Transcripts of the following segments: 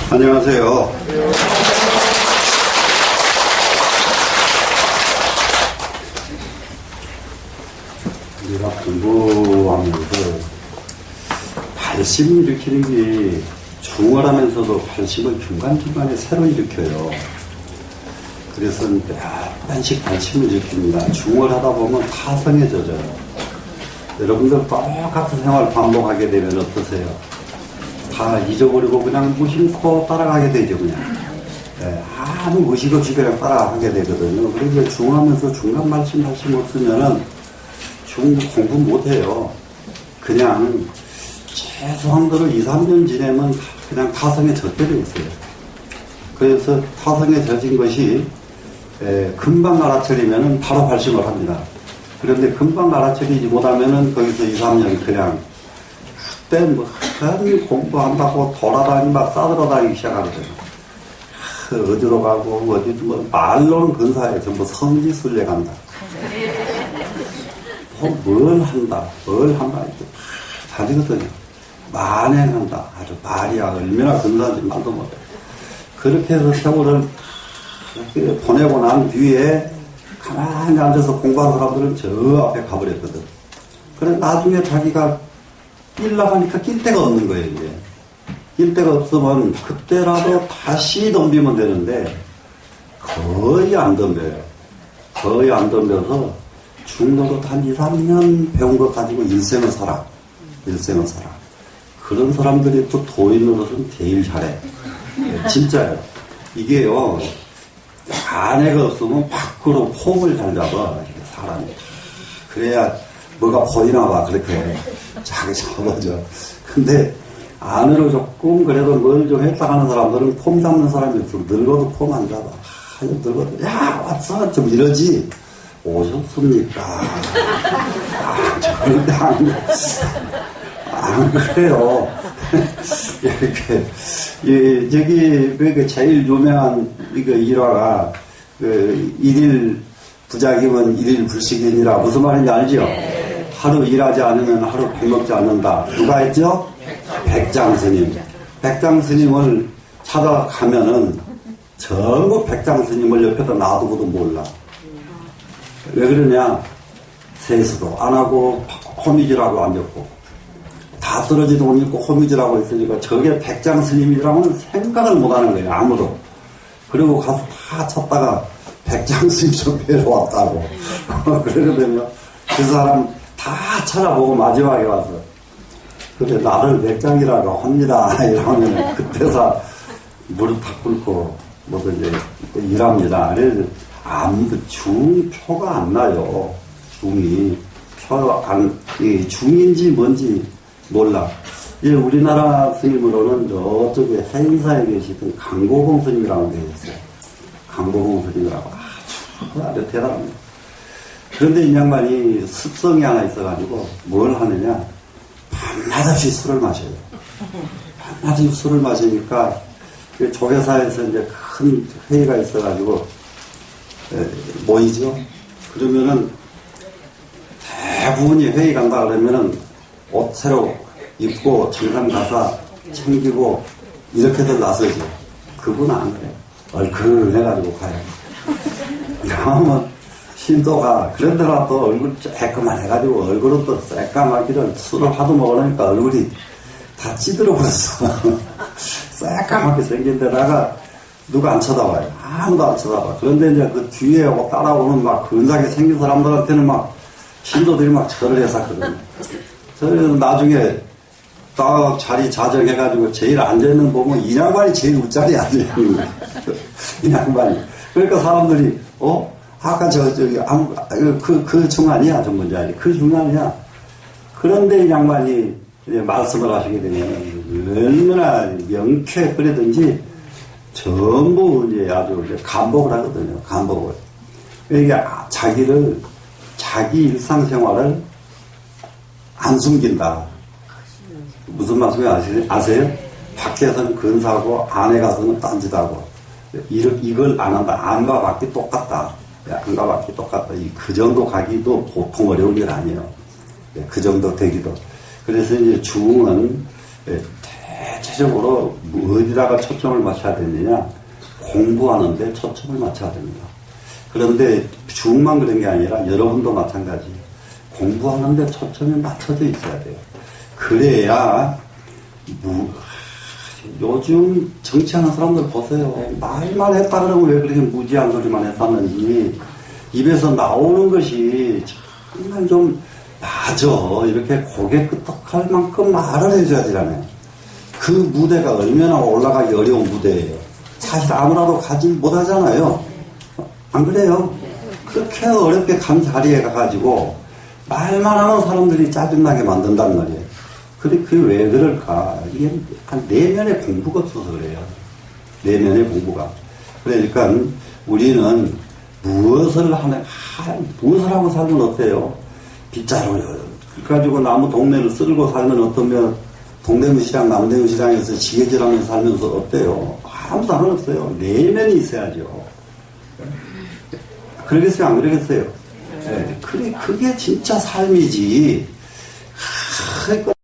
안녕하세요. 우리가 공부하면서 발심을 일으키는 게 중얼하면서도 발심을 중간중간에 새로 일으켜요. 그래서 몇 번씩 발심을 일으킵니다. 중얼하다 보면 타성에 젖어요. 여러분들 똑같은 생활 반복하게 되면 어떠세요? 다 잊어버리고 그냥 무심코 따라가게 되죠, 그냥. 네, 아무 의식 없이 그냥 따라가게 되거든요. 그래서 중하면서 중간 말씀 없으면은 공부 못해요. 그냥 최소한 거를 2, 3년 지내면 그냥 타성에 젖게 돼 있어요. 그래서 타성에 젖은 것이 금방 알아차리면은 바로 발심을 합니다. 그런데 금방 알아차리지 못하면은 거기서 2, 3년 그냥 그때 뭐 공부한다고 돌아다니 막 싸돌아다니기 시작하거든요. 어디로 가고 어디 뭐 말로는 근사해. 전부 성지순례 간다. 뭘 한다 이렇게 다 되거든요. 만행한다. 아주 말이야 얼마나 근사한지 말도 못해. 그렇게 해서 세월을 보내고 난 뒤에 가만히 앉아서 공부하는 사람들은 저 앞에 가버렸거든. 그래 나중에 자기가 뛸라고 하니까 낄 데가 없는 거예요. 이제 낄 데가 없으면 그때라도 다시 덤비면 되는데 거의 안 덤벼요. 거의 안 덤벼서 중도도 한 2, 3년 배운 것 가지고 일생을 살아. 그런 사람들이 또 도인으로서는 제일 잘해. 네, 진짜요. 이게요, 아내가 없으면 밖으로 폼을 잘 잡아, 사람이. 그래야 뭐가 보이나 봐, 그렇게. 자기 잡아져. 근데 안으로 조금 그래도 뭘 좀 했다 하는 사람들은 폼 잡는 사람이 없어. 늙어도 폼 안 잡아. 늙어도, 야, 왔어? 좀 이러지. 오셨습니까? 절대 안 그래요. 이렇게, 저기, 제일 유명한 일화가, 일일 부작이면 일일 불식이니라 무슨 말인지 알죠? 네. 하루 일하지 않으면 하루 밥 먹지 않는다. 누가 했죠? 백장 스님. 백장 스님을 찾아가면은 전부 백장 스님을 옆에다 놔두고도 몰라. 왜 그러냐? 세수도 안 하고 호미질하고 앉았고 다 떨어지도 못 읽고 호미질하고 있으니까 저게 백장 스님이라고는 생각을 못하는 거예요. 아무도. 그리고 가서 다 찾다가 백장 스님 좀 뵈러 왔다고 그러거든요. 그 사람 다 찾아보고 마지막에 와서 그래 나를 백장이라고 합니다 이러면 그때서 무릎 탁 꿇고 뭐든 이제 일합니다. 그래서 아무도 중표가 안 나요. 중이 중인지 뭔지 몰라. 예, 우리나라 스님으로는 저쪽에 해인사에 계시던 강고봉 스님이라고 되어 있어요. 강고봉 스님이라고 아주 대단합니다. 그런데 이 양반이 습성이 하나 있어가지고 뭘 하느냐? 밤낮없이 술을 마셔요. 밤낮없이 술을 마시니까 조계사에서 이제 큰 회의가 있어가지고 모이죠. 그러면은 대부분이 회의 간다 그러면은 옷 새로 입고 정상 가사 챙기고 이렇게들 나서죠. 그분은 안 그래요. 얼큰해가지고 가요. 그러면 신도가 그런데라도 얼굴 쬐끄만 해가지고 얼굴은 또 새까맣기를 술을 하도 먹으니까 얼굴이 다 찌들어버렸어. 새까맣게 생긴 데다가 누가 안 쳐다봐요. 아무도 안 쳐다봐. 그런데 이제 그 뒤에 따라오는 막 근사하게 생긴 사람들한테는 막 신도들이 막 절을 했었거든요. 그래서 나중에 딱 자리 자정해가지고 제일 앉아있는 보면 이 양반이 제일 웃자리에 앉아있는 거예요. 이 양반이. 그러니까 사람들이, 아까 그 중 아니야, 전문자리. 그 중 아니야. 그런데 이 양반이 이제 말씀을 하시게 되면 얼마나 명쾌 그러든지 전부 이제 아주 간복을 하거든요. 간복을. 이게 자기 일상생활을 안 숨긴다. 무슨 말씀인지 아세요? 밖에서는 근사하고 안에 가서는 딴짓하고 이걸 안 한다. 안과 밖이 똑같다. 안과 밖이 똑같다. 그 정도 가기도 보통 어려운 일 아니에요. 그 정도 되기도. 그래서 이제 중은 대체적으로 어디다가 초점을 맞춰야 되느냐? 공부하는데 초점을 맞춰야 됩니다. 그런데 중만 그런 게 아니라 여러분도 마찬가지. 공부하는데 초점이 맞춰져 있어야 돼요. 그래야 요즘 정치하는 사람들 보세요. 말만 했다 그러면 왜 그렇게 무지한 소리만 했었는지 입에서 나오는 것이 정말 좀 맞아. 이렇게 고개 끄덕할 만큼 말을 해줘야 되잖아요. 그 무대가 얼마나 올라가기 어려운 무대예요. 사실 아무나도 가지 못하잖아요. 안 그래요? 그렇게 어렵게 간 자리에 가가지고 말만 하는 사람들이 짜증나게 만든단 말이에요. 그게 왜 그럴까? 이게 한 내면의 공부가 없어서 그래요. 내면의 공부가. 그러니까 우리는 무엇을 하고 살면 어때요? 빗자루 가지고 나무 동네를 쓸고 살면 어떠면 동대문시장, 남대문시장에서 지게질하면서 살면서 어때요? 아무 상관없어요. 내면이 있어야죠. 그러겠어요? 안 그러겠어요? 네. 그게 진짜 삶이지.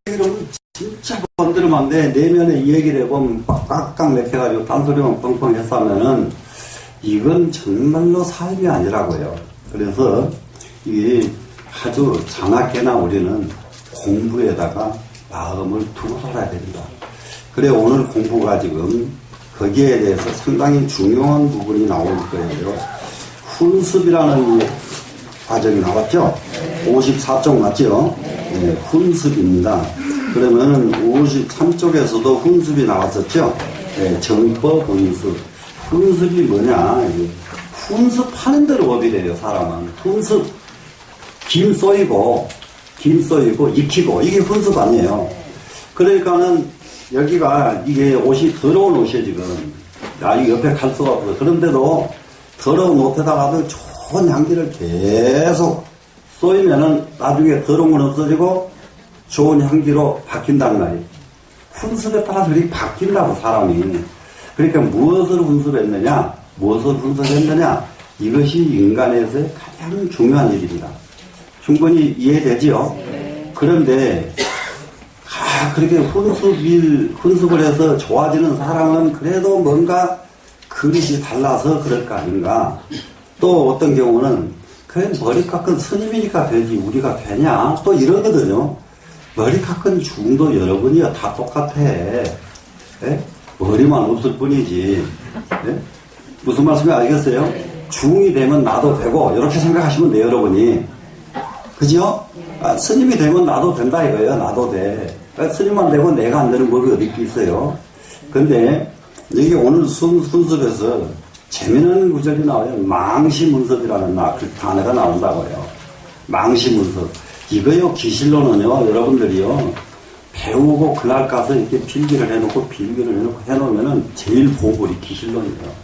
이러면 진짜 건드리면 안 돼. 내면에 이 얘기를 해보면 깍깍 맥혀가지고 딴소리만 뻥뻥 했으면은 이건 정말로 삶이 아니라고요. 그래서 이게 아주 자나깨나 우리는 공부에다가 마음을 두고 살아야 됩니다. 그래 오늘 공부가 지금 거기에 대해서 상당히 중요한 부분이 나올 거예요. 훈습이라는 과정이 나왔죠? 54쪽 맞죠? 네, 훈습입니다. 그러면은 53쪽에서도 훈습이 나왔었죠? 네, 정법 훈습. 훈습이 뭐냐? 훈습하는 대로 법이래요, 사람은. 훈습. 김 쏘이고 익히고, 이게 훈습 아니에요. 그러니까는 여기가 이게 옷이 더러운 옷이에요, 지금. 이 옆에 갈 수가 없어. 그런데도 더러운 옷에다가도 좋은 향기를 계속 쏘이면은 나중에 더러운 건 없어지고 좋은 향기로 바뀐단 말이에요. 훈습에 따라서 이렇게 바뀐다고, 사람이. 그러니까 무엇을 훈습했느냐? 이것이 인간에서의 가장 중요한 일입니다. 충분히 이해되지요? 그런데, 그렇게 훈습을 해서 좋아지는 사람은 그래도 뭔가 그릇이 달라서 그럴 거 아닌가. 또 어떤 경우는, 그래, 머리 깎은 스님이니까 되지, 우리가 되냐? 또 이러거든요. 머리 깎은 중도 여러분이야, 다 똑같아. 에? 머리만 없을 뿐이지. 에? 무슨 말씀인지 알겠어요? 중이 되면 나도 되고, 이렇게 생각하시면 돼요, 여러분이. 그죠? 스님이 되면 나도 된다 이거예요. 나도 돼. 스님만 되고 내가 안 되는 법이 어디 있어요. 근데 여기 오늘 순습에서 재미있는 구절이 나와요. 망시문섭이라는 그 단어가 나온다고요. 망시문섭. 이거요, 기실로는요, 여러분들이요, 배우고 그날 가서 이렇게 필기를 해놓고 해놓으면은 제일 보물이 기실론이에요.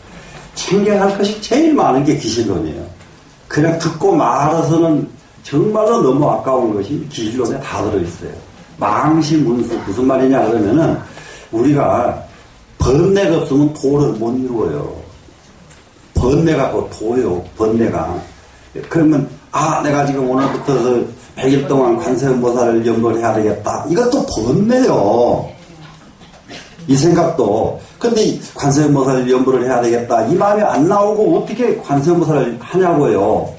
챙겨갈 것이 제일 많은 게 기실론이에요. 그냥 듣고 말아서는 정말로 너무 아까운 것이 기실론에 다 들어있어요. 망시문섭. 무슨 말이냐 그러면은 우리가 번뇌가 없으면 도를 못 이루어요. 번뇌가 곧 도요. 번뇌가. 그러면 내가 지금 오늘부터 100일 동안 관세음보살을 연구를 해야 되겠다. 이것도 번뇌요. 이 생각도. 근데 관세음보살을 연구를 해야 되겠다. 이 마음이 안 나오고 어떻게 관세음보살을 하냐고요.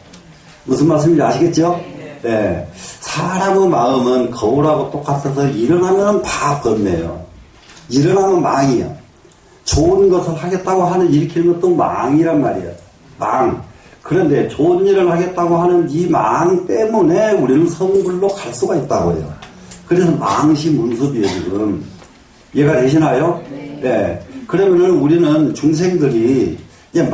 무슨 말씀인지 아시겠죠? 네. 사람의 마음은 거울하고 똑같아서 일어나면 다 번뇌예요. 일어나면 망이에요. 좋은 것을 하겠다고 하는 일으키는 것도 망이란 말이에요. 망. 그런데 좋은 일을 하겠다고 하는 이 망 때문에 우리는 성불로 갈 수가 있다고요. 그래서 망시문섭이에요, 지금. 이해가 되시나요? 네. 그러면은 우리는 중생들이 이제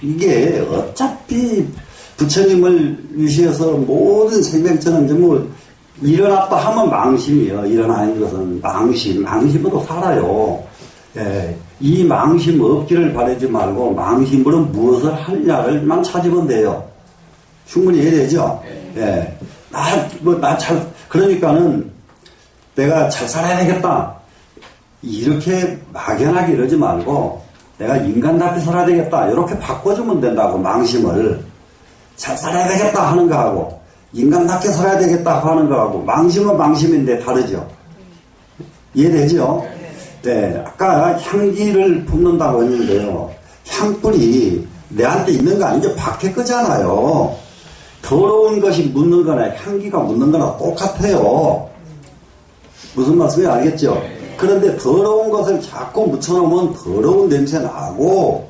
이게 어차피 부처님을 위시해서 모든 생명체는 전부 일어났다 하면 망심이에요. 일어나는 것은 망심으로 살아요. 예, 이 망심 없기를 바라지 말고 망심으로 무엇을 하느냐를만 찾으면 돼요. 충분히 이해되죠? 예, 그러니까는 내가 잘 살아야 되겠다. 이렇게 막연하게 이러지 말고 내가 인간답게 살아야 되겠다. 이렇게 바꿔주면 된다고, 망심을. 잘 살아야 되겠다 하는 거하고 인간답게 살아야 되겠다 하는 거하고 망심은 망심인데 다르죠. 이해되죠? 네, 아까 향기를 뿜는다고 했는데요. 향불이 내한테 있는 거 아니죠? 밖에 거잖아요. 더러운 것이 묻는 거나 향기가 묻는 거나 똑같아요. 무슨 말씀인지 알겠죠? 그런데 더러운 것을 자꾸 묻혀놓으면 더러운 냄새 나고,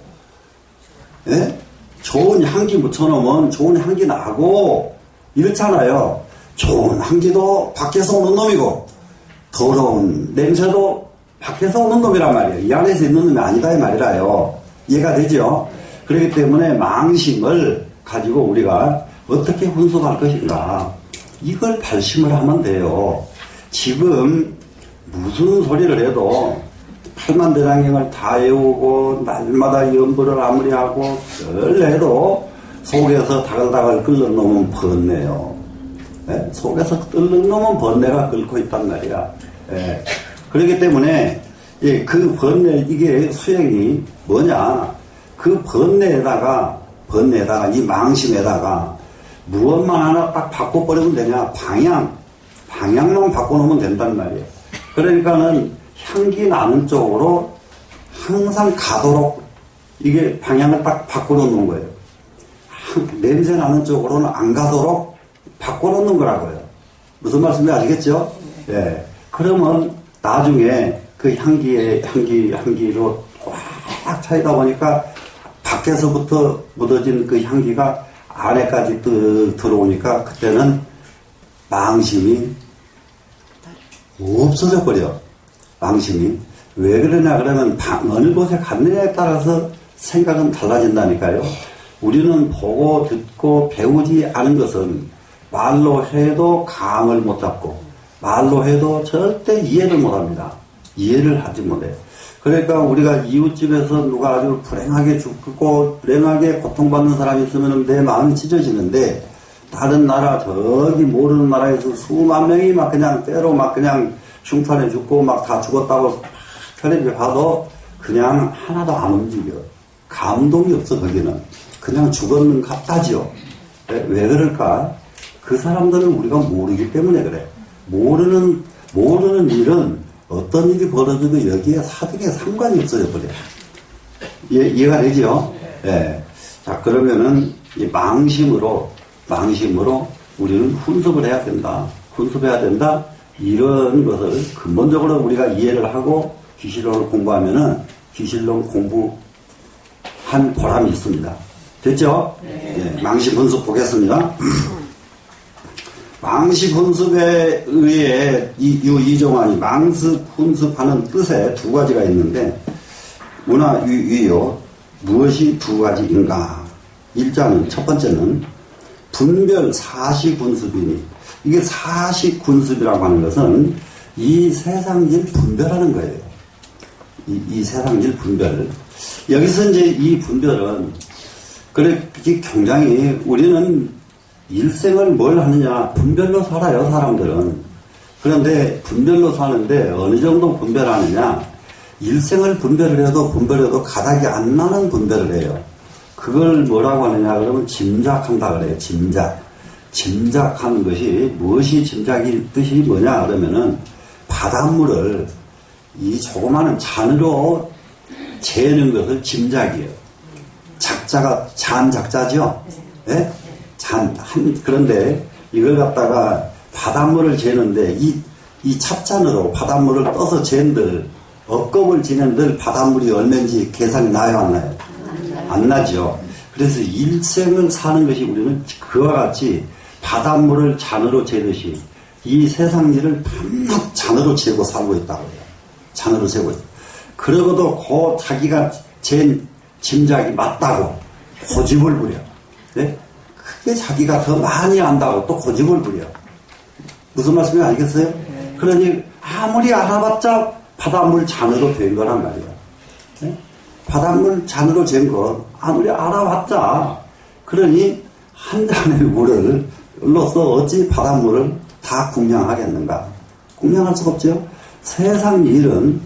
예? 좋은 향기 묻혀놓으면 좋은 향기 나고, 이렇잖아요. 좋은 향기도 밖에서 오는 놈이고, 더러운 냄새도 밖에서 오는 놈이란 말이에요. 이 안에서 있는 놈이 아니다, 이 말이라요. 이해가 되죠? 그렇기 때문에 망심을 가지고 우리가 어떻게 훈수할 것인가. 이걸 발심을 하면 돼요. 지금 무슨 소리를 해도 팔만대장경을 다 외우고 날마다 연불을 아무리 하고 늘 해도 속에서 다글다글 끓는 놈은 번뇌요. 네? 속에서 끓는 놈은 번뇌가 끓고 있단 말이야. 네. 그렇기 때문에 그 번뇌, 이게 수행이 뭐냐, 그 번뇌에다가 이 망심에다가 무엇만 하나 딱 바꿔버리면 되냐, 방향만 바꿔놓으면 된단 말이에요. 그러니까는 향기 나는 쪽으로 항상 가도록 이게 방향을 딱 바꿔놓는 거예요. 냄새 나는 쪽으로는 안 가도록 바꿔놓는 거라고요. 무슨 말씀인지 아시겠죠? 예. 그러면 나중에 그 향기로 꽉 차이다 보니까 밖에서부터 묻어진 그 향기가 안에까지 들어오니까 그때는 망심이 없어져 버려. 망심이. 왜 그러냐 그러면 어느 곳에 갔느냐에 따라서 생각은 달라진다니까요. 우리는 보고 듣고 배우지 않은 것은 말로 해도 감을 못 잡고 말로 해도 절대 이해를 못합니다. 이해를 하지 못해요. 그러니까 우리가 이웃집에서 누가 아주 불행하게 죽고 불행하게 고통받는 사람이 있으면 내 마음이 찢어지는데, 다른 나라 저기 모르는 나라에서 수만 명이 막 그냥 때로 막 그냥 흉탄에 죽고 막 다 죽었다고 텔레비에 봐도 그냥 하나도 안 움직여. 감동이 없어. 거기는 그냥 죽었는 같다지요. 왜 그럴까? 그 사람들은 우리가 모르기 때문에 그래. 모르는 일은 어떤 일이 벌어져도 여기에 사득에 상관이 없어져 버려요. 이해가 되죠? 예. 자, 그러면은 이 망심으로 우리는 훈습을 해야 된다. 훈습해야 된다. 이런 것을 근본적으로 우리가 이해를 하고 기실론을 공부하면은 기실론 공부한 보람이 있습니다. 됐죠? 네. 예. 망심 훈습 보겠습니다. 망심 훈습에 의해 이종환이 망습 훈습하는 뜻에 두 가지가 있는데, 문화유요 무엇이 두 가지인가? 일자는 첫 번째는 분별 사시군습이니, 이게 사시군습이라고 하는 것은 이 세상일 분별하는 거예요. 이 세상일 분별. 여기서 이제 이 분별은 굉장히 우리는 일생을 뭘 하느냐, 분별로 살아요, 사람들은. 그런데 분별로 사는데 어느 정도 분별하느냐, 일생을 분별해도 가닥이 안 나는 분별을 해요. 그걸 뭐라고 하느냐 그러면 짐작한다 그래요. 짐작하는 것이, 무엇이 짐작일 뜻이 뭐냐 그러면은 바닷물을 이 조그마한 잔으로 재는 것을 짐작이에요. 작자가 잔작자죠. 예? 그런데 이걸 갖다가 바닷물을 재는데 이 찹잔으로 바닷물을 떠서 잰들, 억겁을 지낸들 바닷물이 얼마인지 계산이 나요, 안 나요? 안 나죠. 그래서 일생을 사는 것이 우리는 그와 같이 바닷물을 잔으로 재듯이 이 세상 일을 밤낮 잔으로 재고 살고 있다고 해요. 잔으로 재고 있다. 그러고도 자기가 잰 짐작이 맞다고 고집을 부려. 네? 그게 자기가 더 많이 안다고 또 고집을 부려. 무슨 말씀인지 알겠어요? 그러니 아무리 알아봤자 바닷물 잔으로 된 거란 말이야. 네? 바닷물 잔으로 잰 거 아무리 알아봤자, 그러니 한 잔의 물로서 어찌 바닷물을 다 궁량하겠는가? 궁량할 수가 없죠. 세상 일은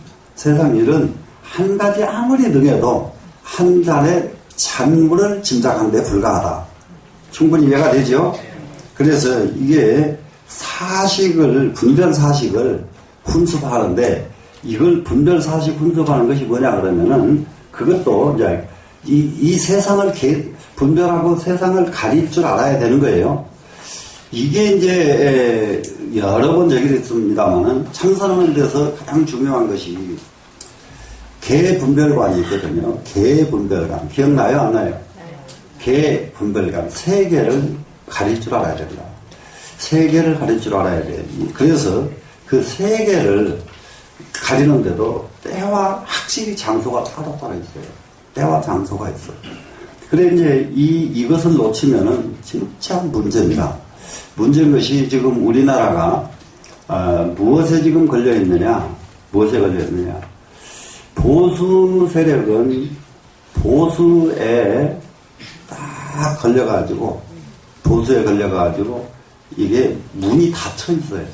한 가지 아무리 능해도 한 잔의 잔물을 짐작하는 데 불과하다. 충분히 이해가 되죠? 그래서 이게 분별 사식을 훈습하는데 이걸 분별사시 분석하는 것이 뭐냐 그러면은 그것도 이제 이 세상을 분별하고 세상을 가릴 줄 알아야 되는 거예요. 이게 이제 여러 번 얘기했습니다만은 참선하는 데서 가장 중요한 것이 개 분별관이 있거든요. 개 분별관 기억나요? 안 나요? 개 분별관 세 개를 가릴 줄 알아야 된다. 세 개를 가릴 줄 알아야 돼. 그래서 그 세 개를 가리는데도 때와 확실히 장소가 따로따로 있어요. 때와 장소가 있어요. 그래 이제 이것을 놓치면은 진짜 문제입니다. 문제인 것이 지금 우리나라가 무엇에 지금 걸려 있느냐? 무엇에 걸려 있느냐? 보수 세력은 보수에 딱 걸려가지고 보수에 걸려가지고 이게 문이 닫혀 있어요.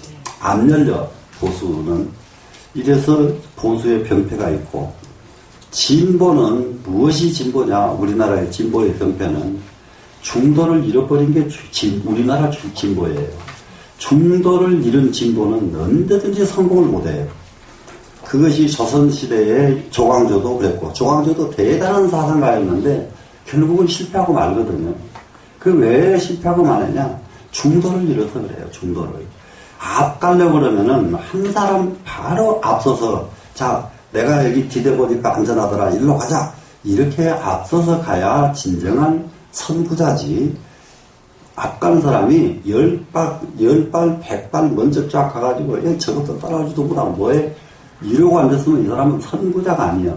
안 열려 보수는. 이래서 보수의 병폐가 있고 진보는 무엇이 진보냐? 우리나라의 진보의 병폐는 중도를 잃어버린 게 우리나라 진보예요. 중도를 잃은 진보는 언제든지 성공을 못해요. 그것이 조선시대의 조광조도 그랬고 조광조도 대단한 사상가였는데 결국은 실패하고 말거든요. 그 왜 실패하고 말했냐? 중도를 잃어서 그래요. 중도를. 앞가려고 그러면은 한 사람 바로 앞서서 자 내가 여기 디뎌보니까 안전하더라 일로 가자 이렇게 앞서서 가야 진정한 선구자지. 앞가는 사람이 10발 100발 먼저 쫙 가가지고 저것도 따라오지도 못하고 뭐해 이러고 앉았으면 이 사람은 선구자가 아니야.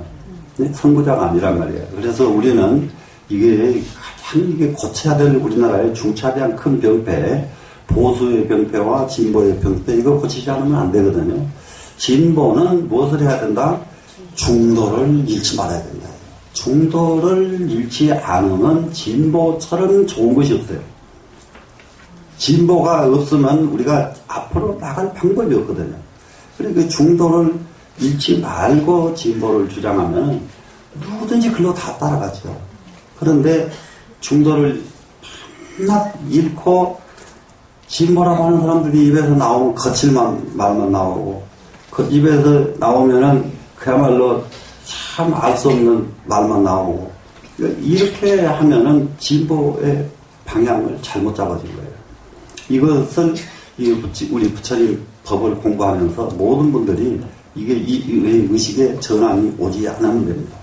네? 선구자가 아니란 말이에요. 그래서 우리는 이게 가장 이게 고쳐야 될 우리나라의 중차대한 큰 병폐 보수의 병폐와 진보의 병폐 이거 고치지 않으면 안 되거든요. 진보는 무엇을 해야 된다? 중도를 잃지 말아야 된다. 중도를 잃지 않으면 진보처럼 좋은 것이 없어요. 진보가 없으면 우리가 앞으로 나갈 방법이 없거든요. 그러니까 중도를 잃지 말고 진보를 주장하면 누구든지 글로 다 따라가죠. 그런데 중도를 하나 잃고 진보라고 하는 사람들이 입에서 나오면 거칠 말만 나오고 그 입에서 나오면은 그야말로 참 알 수 없는 말만 나오고 이렇게 하면은 진보의 방향을 잘못 잡아준 거예요. 이것을 우리 부처님 법을 공부하면서 모든 분들이 이게 이 의식의 전환이 오지 않으면 됩니다.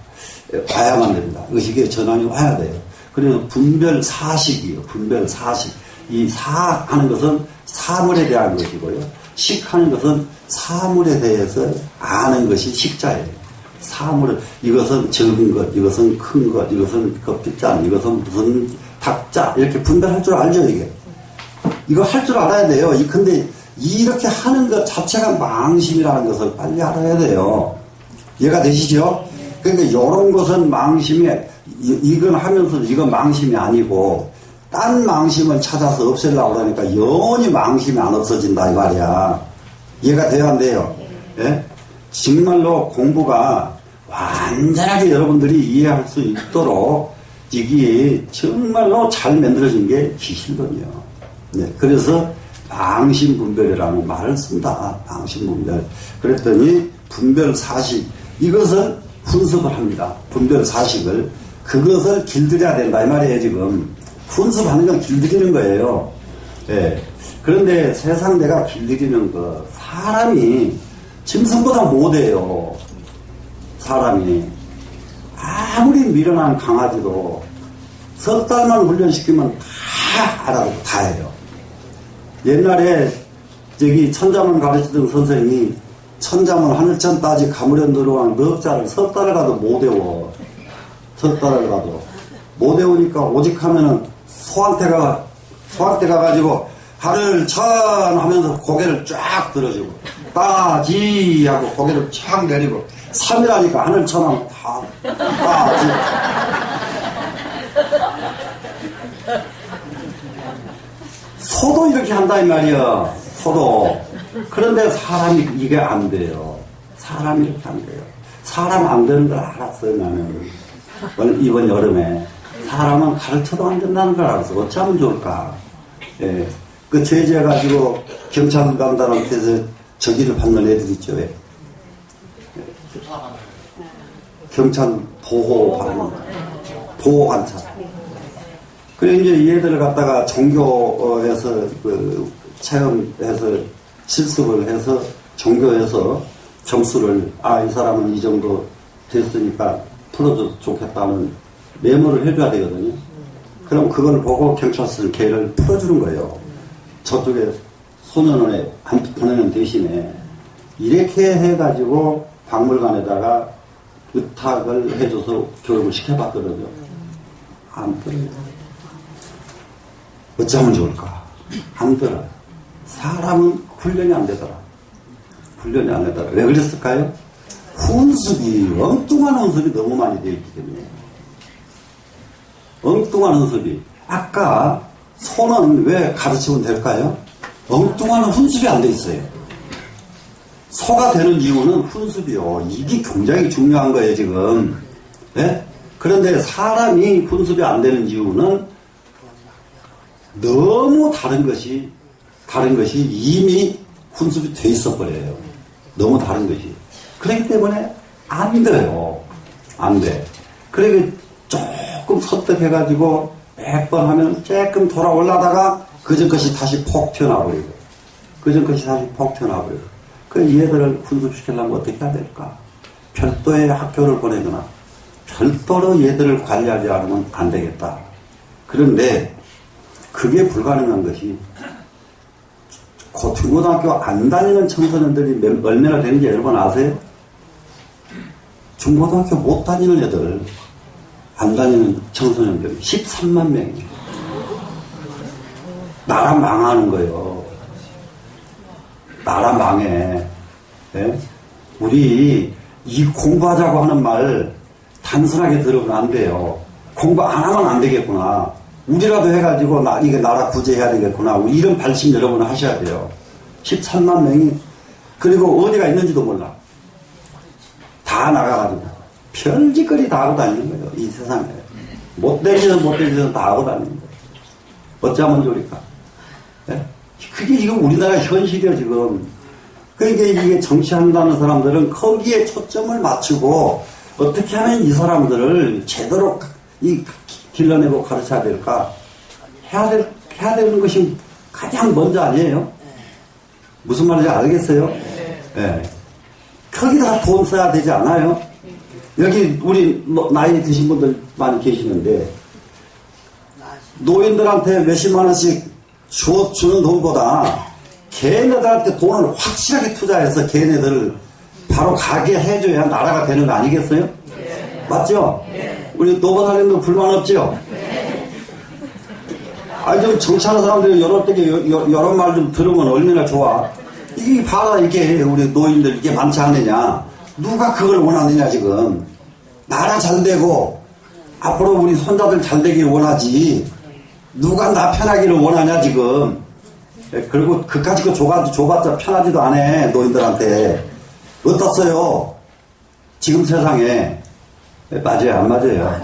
와야만 됩니다. 의식의 전환이 와야 돼요. 그래서 분별사식이에요. 분별사식. 이 사 하는 것은 사물에 대한 것이고요. 식 하는 것은 사물에 대해서 아는 것이 식자예요. 사물을 이것은 적은 것, 이것은 큰 것, 이것은 껍질잔, 이것은 무슨 닭자 이렇게 분별할 줄 알죠 이게. 이거 할 줄 알아야 돼요. 근데 이렇게 하는 것 자체가 망심이라는 것을 빨리 알아야 돼요. 이해가 되시죠? 그러니까 이런 것은 망심이 이건 하면서 이건 망심이 아니고 딴 망심을 찾아서 없애려고 하니까 영원히 망심이 안 없어진다 이 말이야. 이해가 돼야 안 돼요? 예? 정말로 공부가 완전하게 여러분들이 이해할 수 있도록 이게 정말로 잘 만들어진 게 기실론이에요. 네, 그래서 망심분별이라는 말을 쓴다. 망심분별. 그랬더니 분별사식 이것을 훈습을 합니다. 분별사식을 그것을 길들여야 된다 이 말이에요. 지금 훈습하는 건 길들이는 거예요. 예. 그런데 세상 내가 길들이는 거 사람이 짐승보다 못해요. 사람이 아무리 미련한 강아지도 석 달만 훈련시키면 다 알아서 다 해요. 옛날에 저기 천자문 가르치던 선생이 천자문 하늘천 따지 가무련 들어간 넉자를 석 달을 가도 못 외워. 석 달을 가도 못 외우니까 오직 하면은 소한테 가가지고 하늘천 하면서 고개를 쫙 들어주고 따지 하고 고개를 쫙 내리고 3일 하니까 하늘천 하면 다 따지 소도 이렇게 한다 이 말이야. 소도. 그런데 사람이 이게 안 돼요. 사람이 이렇게 안 돼요. 사람 안 되는 걸 알았어요 나는. 이번 여름에 사람은 가르쳐도 안 된다는 걸 알았어. 어찌하면 좋을까. 예. 그 죄지어가지고 경찰감단한테서 저기를 받는 애들 있죠. 왜? 경찰 보호 관찰. 그래, 이제 얘들을 갖다가 종교에서, 체험해서, 실습을 해서, 종교에서 점수를, 이 사람은 이 정도 됐으니까 풀어줘도 좋겠다는 메모를 해줘야 되거든요. 그럼 그걸 보고 경찰서는 걔를 풀어주는 거예요. 저쪽에 소년원에 안 보내는 대신에 이렇게 해가지고 박물관에다가 의탁을 해줘서 교육을 시켜봤거든요. 안 들어요. 어쩌면 좋을까? 안 들어요. 사람은 훈련이 안 되더라. 훈련이 안 되더라. 왜 그랬을까요? 훈습이, 엉뚱한 훈습이 너무 많이 되어 있기 때문에. 엉뚱한 훈습이. 아까 소는 왜 가르치면 될까요? 엉뚱한 훈습이 안 돼 있어요. 소가 되는 이유는 훈습이요. 이게 굉장히 중요한 거예요, 지금. 네? 그런데 사람이 훈습이 안 되는 이유는 너무 다른 것이 이미 훈습이 돼 있어 버려요. 너무 다른 것이. 그렇기 때문에 안 돼요. 안 돼. 그러니까 조금 설득해가지고 몇 번 하면 조금 돌아올라다가 그전 것이 다시 폭 튀어나와버리고 그전 것이 다시 폭 튀어나와버리고 그 얘들을 훈습시키려면 어떻게 해야 될까? 별도의 학교를 보내거나 별도로 얘들을 관리하지 않으면 안 되겠다. 그런데 그게 불가능한 것이 중고등학교 안 다니는 청소년들이 얼마나 되는지 여러분 아세요? 중고등학교 못 다니는 애들, 안 다니는 청소년들이 13만 명이에요. 나라 망하는 거예요. 나라 망해. 네? 우리 이 공부하자고 하는 말 단순하게 들으면 안 돼요. 공부 안 하면 안 되겠구나. 우리라도 해가지고 이게 나라 구제해야 되겠구나. 우리 이런 발심 여러분은 하셔야 돼요. 13만 명이 그리고 어디가 있는지도 몰라. 다 나가가지고 별짓거리 다 하고 다니는 거예요. 이 세상에. 못되지는 다 하고 다니는 거예요. 어쩌면 좋을까? 네? 그게 지금 우리나라 현실이에요, 지금. 그러니까 이게 정치한다는 사람들은 거기에 초점을 맞추고 어떻게 하면 이 사람들을 제대로 길러내고 가르쳐야 될까? 해야 되는 것이 가장 먼저 아니에요? 무슨 말인지 알겠어요? 네. 거기다가 돈 써야 되지 않아요? 여기 우리 나이 드신 분들 많이 계시는데 노인들한테 몇십만 원씩 주는 돈보다 걔네들한테 돈을 확실하게 투자해서 걔네들을 바로 가게 해줘야 나라가 되는 거 아니겠어요? 맞죠? 우리 노건하려면 불만 없죠? 좀 정치하는 사람들이 이런 말 좀 들으면 얼마나 좋아. 이게 봐라, 이게 우리 노인들 이게 많지 않느냐. 누가 그걸 원하느냐, 지금. 나라 잘 되고, 앞으로 우리 손자들 잘 되길 원하지. 누가 나 편하기를 원하냐, 지금. 그리고 그까짓 거 줘봤자 편하지도 않아, 노인들한테. 어떻어요? 지금 세상에. 맞아요, 안 맞아요?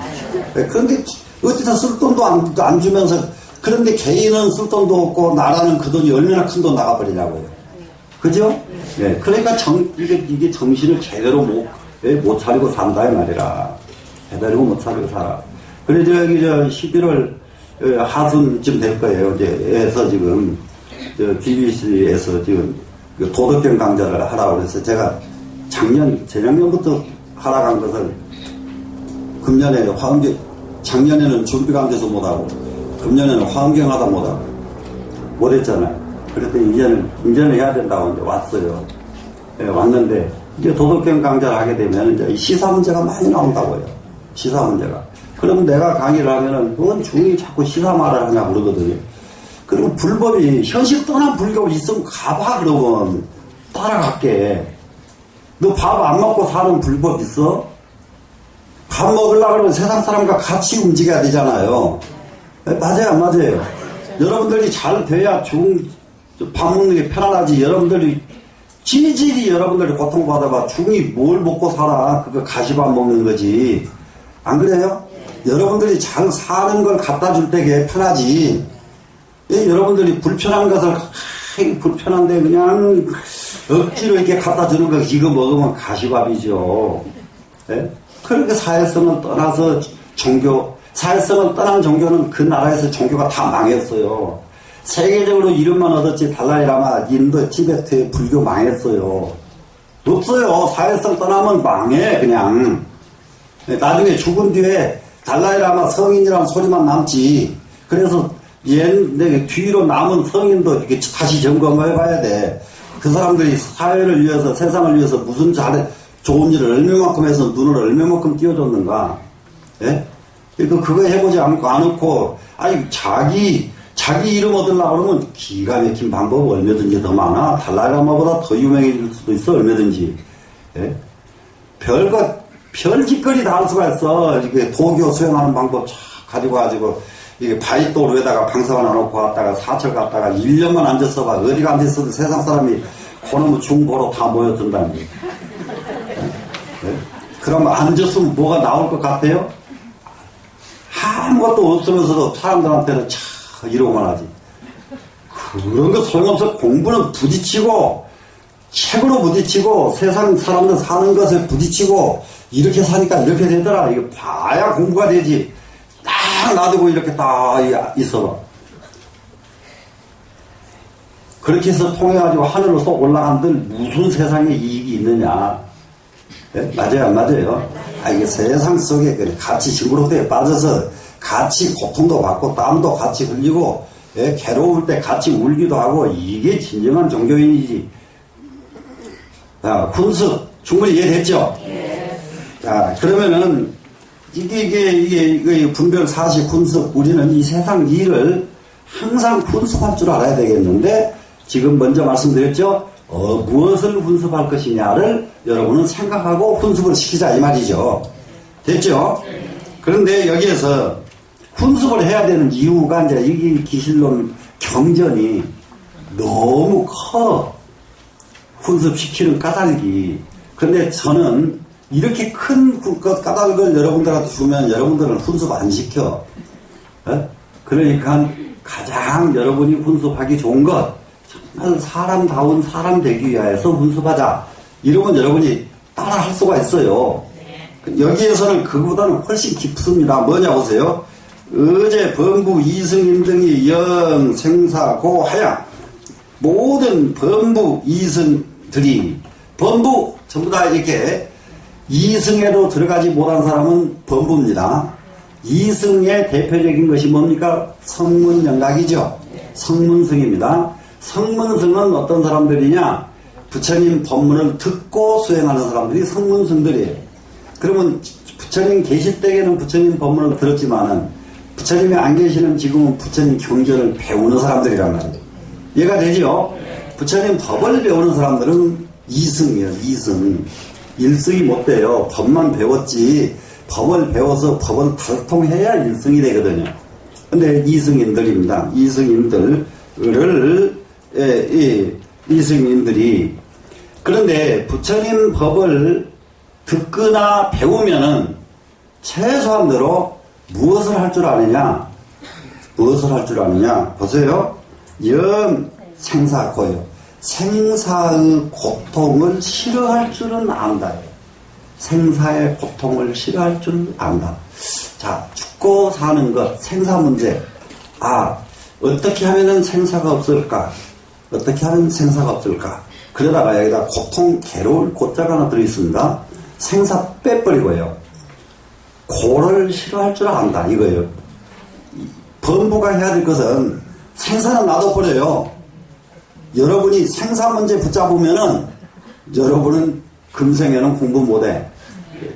그런데 어디서 쓸 돈도 안 주면서, 그런데 개인은 쓸 돈도 없고, 나라는 그 돈이 얼마나 큰 돈 나가버리냐고요. 그죠? 네. 그러니까 이게 정신을 제대로 못 차리고 산다, 이 말이라. 제대로 못 차리고 살아. 그래, 11월 하순쯤 될 거예요. 에서 지금, BBC에서 지금 도덕경 강좌를 하라고 해서 제가 재작년부터 하라고 한 것을 금년에 작년에는 준비가 안 돼서 못하고, 금년에는 화엄경 하다 못했잖아요. 그랬더니 이제는 해야 된다고 이제 왔어요. 네, 왔는데, 이제 도덕경 강좌를 하게 되면 이제 시사 문제가 많이 나온다고요. 시사 문제가. 그러면 내가 강의를 하면은, 뭔 중이 자꾸 시사 말을 하냐고 그러거든요. 그리고 불법이, 현실 떠난 불법이 있으면 가봐, 그러면. 따라갈게. 너 밥 안 먹고 사는 불법 있어? 밥 먹으려고 그러면 세상 사람과 같이 움직여야 되잖아요. 맞아요, 안 맞아요? 여러분들이 잘 돼야 밥 먹는 게 편안하지. 여러분들이 질질이 여러분들이 고통받아봐. 중이 뭘 먹고 살아. 그거 가시밥 먹는 거지. 안 그래요? 여러분들이 잘 사는 걸 갖다 줄 때게 편하지. 여러분들이 불편한 것을 불편한데 그냥 억지로 이렇게 갖다 주는 거 이거 먹으면 가시밥이죠. 예? 그렇게 사회성을 떠나서 사회성을 떠난 종교는 그 나라에서 종교가 다 망했어요. 세계적으로 이름만 얻었지 달라이라마, 인도, 티베트의 불교 망했어요. 없어요. 사회성 떠나면 망해 그냥. 나중에 죽은 뒤에 달라이라마 성인이라는 소리만 남지. 그래서 뒤로 남은 성인도 이렇게 다시 점검해봐야 돼. 그 사람들이 사회를 위해서, 세상을 위해서 무슨 좋은 일을 얼마만큼 해서 눈을 얼마만큼 띄워줬는가. 예? 그거 해보지 않고, 아니, 자기 이름 얻으려고 그러면 기가 막힌 방법 얼마든지 더 많아. 달라이라마보다 더 유명해질 수도 있어, 얼마든지. 예? 별짓거리 다 할 수가 있어. 이게 도교 수행하는 방법 가지고, 이게 바위돌 위에다가 방석 하나 놓고 왔다가 사철 갔다가 1년만 앉았어 봐. 어디가 앉았어도 세상 사람이 그놈의 중보로 다 모여든다는 거예요. 네? 그럼 앉았으면 뭐가 나올 것 같아요? 아무것도 없으면서도 사람들한테는 이러고만 하지. 그런 거 소용없어. 공부는 부딪히고, 책으로 부딪히고, 세상 사람들 사는 것에 부딪히고, 이렇게 사니까 이렇게 되더라. 이거 봐야 공부가 되지. 딱 놔두고 이렇게 딱 있어봐. 그렇게 해서 통해가지고 하늘로 쏙 올라간들 무슨 세상에 이익이 있느냐. 네? 맞아요, 안 맞아요? 이게 세상 속에 같이 징그러움에 빠져서 같이 고통도 받고 땀도 같이 흘리고, 예? 괴로울 때 같이 울기도 하고, 이게 진정한 종교인이지. 자, 훈습 충분히 이해됐죠? 자, 그러면은 이게 분별 사시 훈습, 우리는 이 세상 일을 항상 훈습할 줄 알아야 되겠는데, 지금 먼저 말씀드렸죠? 무엇을 훈습할 것이냐를 여러분은 생각하고 훈습을 시키자 이 말이죠. 됐죠? 그런데 여기에서 훈습을 해야 되는 이유가 이제 이 기실론 경전이 너무 커. 훈습시키는 까닭이. 근데 저는 이렇게 큰 까닭을 여러분들한테 주면 여러분들은 훈습 안 시켜. 그러니까 가장 여러분이 훈습하기 좋은 것, 정말 사람다운 사람 되기 위해서 훈습하자. 이러면 여러분이 따라 할 수가 있어요. 여기에서는 그보다는 훨씬 깊습니다. 뭐냐 보세요. 어제 범부 이승임 등이 영 생사고 하야. 모든 범부 이승들이, 범부 전부 다 이렇게 이승에도 들어가지 못한 사람은 범부입니다. 이승의 대표적인 것이 뭡니까? 성문영각이죠. 성문승입니다. 성문승은 어떤 사람들이냐? 부처님 법문을 듣고 수행하는 사람들이 성문승들이에요. 그러면 부처님 계실 때에는 부처님 법문을 들었지만은 부처님이 안 계시는 지금은 부처님 경전을 배우는 사람들이란 말이에요. 이해가 되죠? 부처님 법을 배우는 사람들은 이승이에요. 이승. 일승이 못 돼요. 법만 배웠지 법을 배워서 법을 달통해야 일승이 되거든요. 근데 이승인들입니다. 이승인들이 그런데 부처님 법을 듣거나 배우면은 최소한대로 무엇을 할 줄 아느냐? 무엇을 할 줄 아느냐? 보세요. 영 생사고요. 생사의 고통을 싫어할 줄은 안다. 생사의 고통을 싫어할 줄 안다. 자, 죽고 사는 것, 생사 문제. 어떻게 하면은 생사가 없을까? 어떻게 하면 생사가 없을까? 그러다가 여기다 고통, 괴로울 고자가 하나 들어있습니다. 생사 빼버리고요. 고를 싫어할 줄 안다. 이거예요. 범부가 해야 될 것은 생사는 놔둬버려요. 여러분이 생사 문제 붙잡으면은 여러분은 금생에는 공부 못해.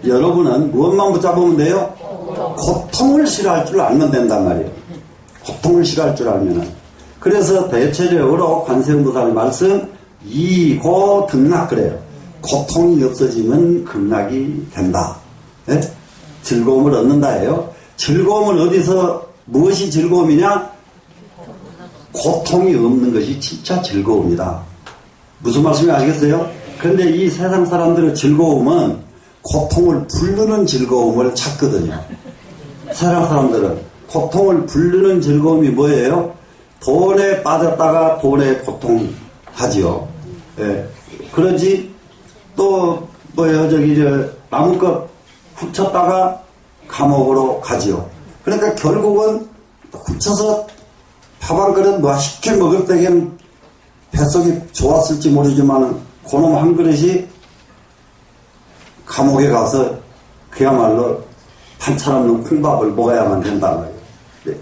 여러분은 무엇만 붙잡으면 돼요? 고통을 싫어할 줄 알면 된단 말이에요. 고통을 싫어할 줄 알면은. 그래서 대체적으로 관세음보살의 말씀 이고등락 그래요. 고통이 없어지면 극락이 된다. 네? 즐거움을 얻는다예요. 즐거움은 어디서 무엇이 즐거움이냐? 고통이 없는 것이 진짜 즐거움이다. 무슨 말씀인지 아시겠어요? 그런데 이 세상 사람들의 즐거움은 고통을 부르는 즐거움을 찾거든요. 세상 사람들은 고통을 부르는 즐거움이 뭐예요? 돈에 빠졌다가 돈에 고통하지요. 예. 그러지 또 뭐예요? 나무껏 훔쳤다가 감옥으로 가지요. 그러니까 결국은 훔쳐서 밥 한 그릇 맛있게 먹을 때엔 뱃속이 좋았을지 모르지만 그놈 한 그릇이 감옥에 가서 그야말로 반찬 없는 콩밥을 먹어야만 된단 말이에요.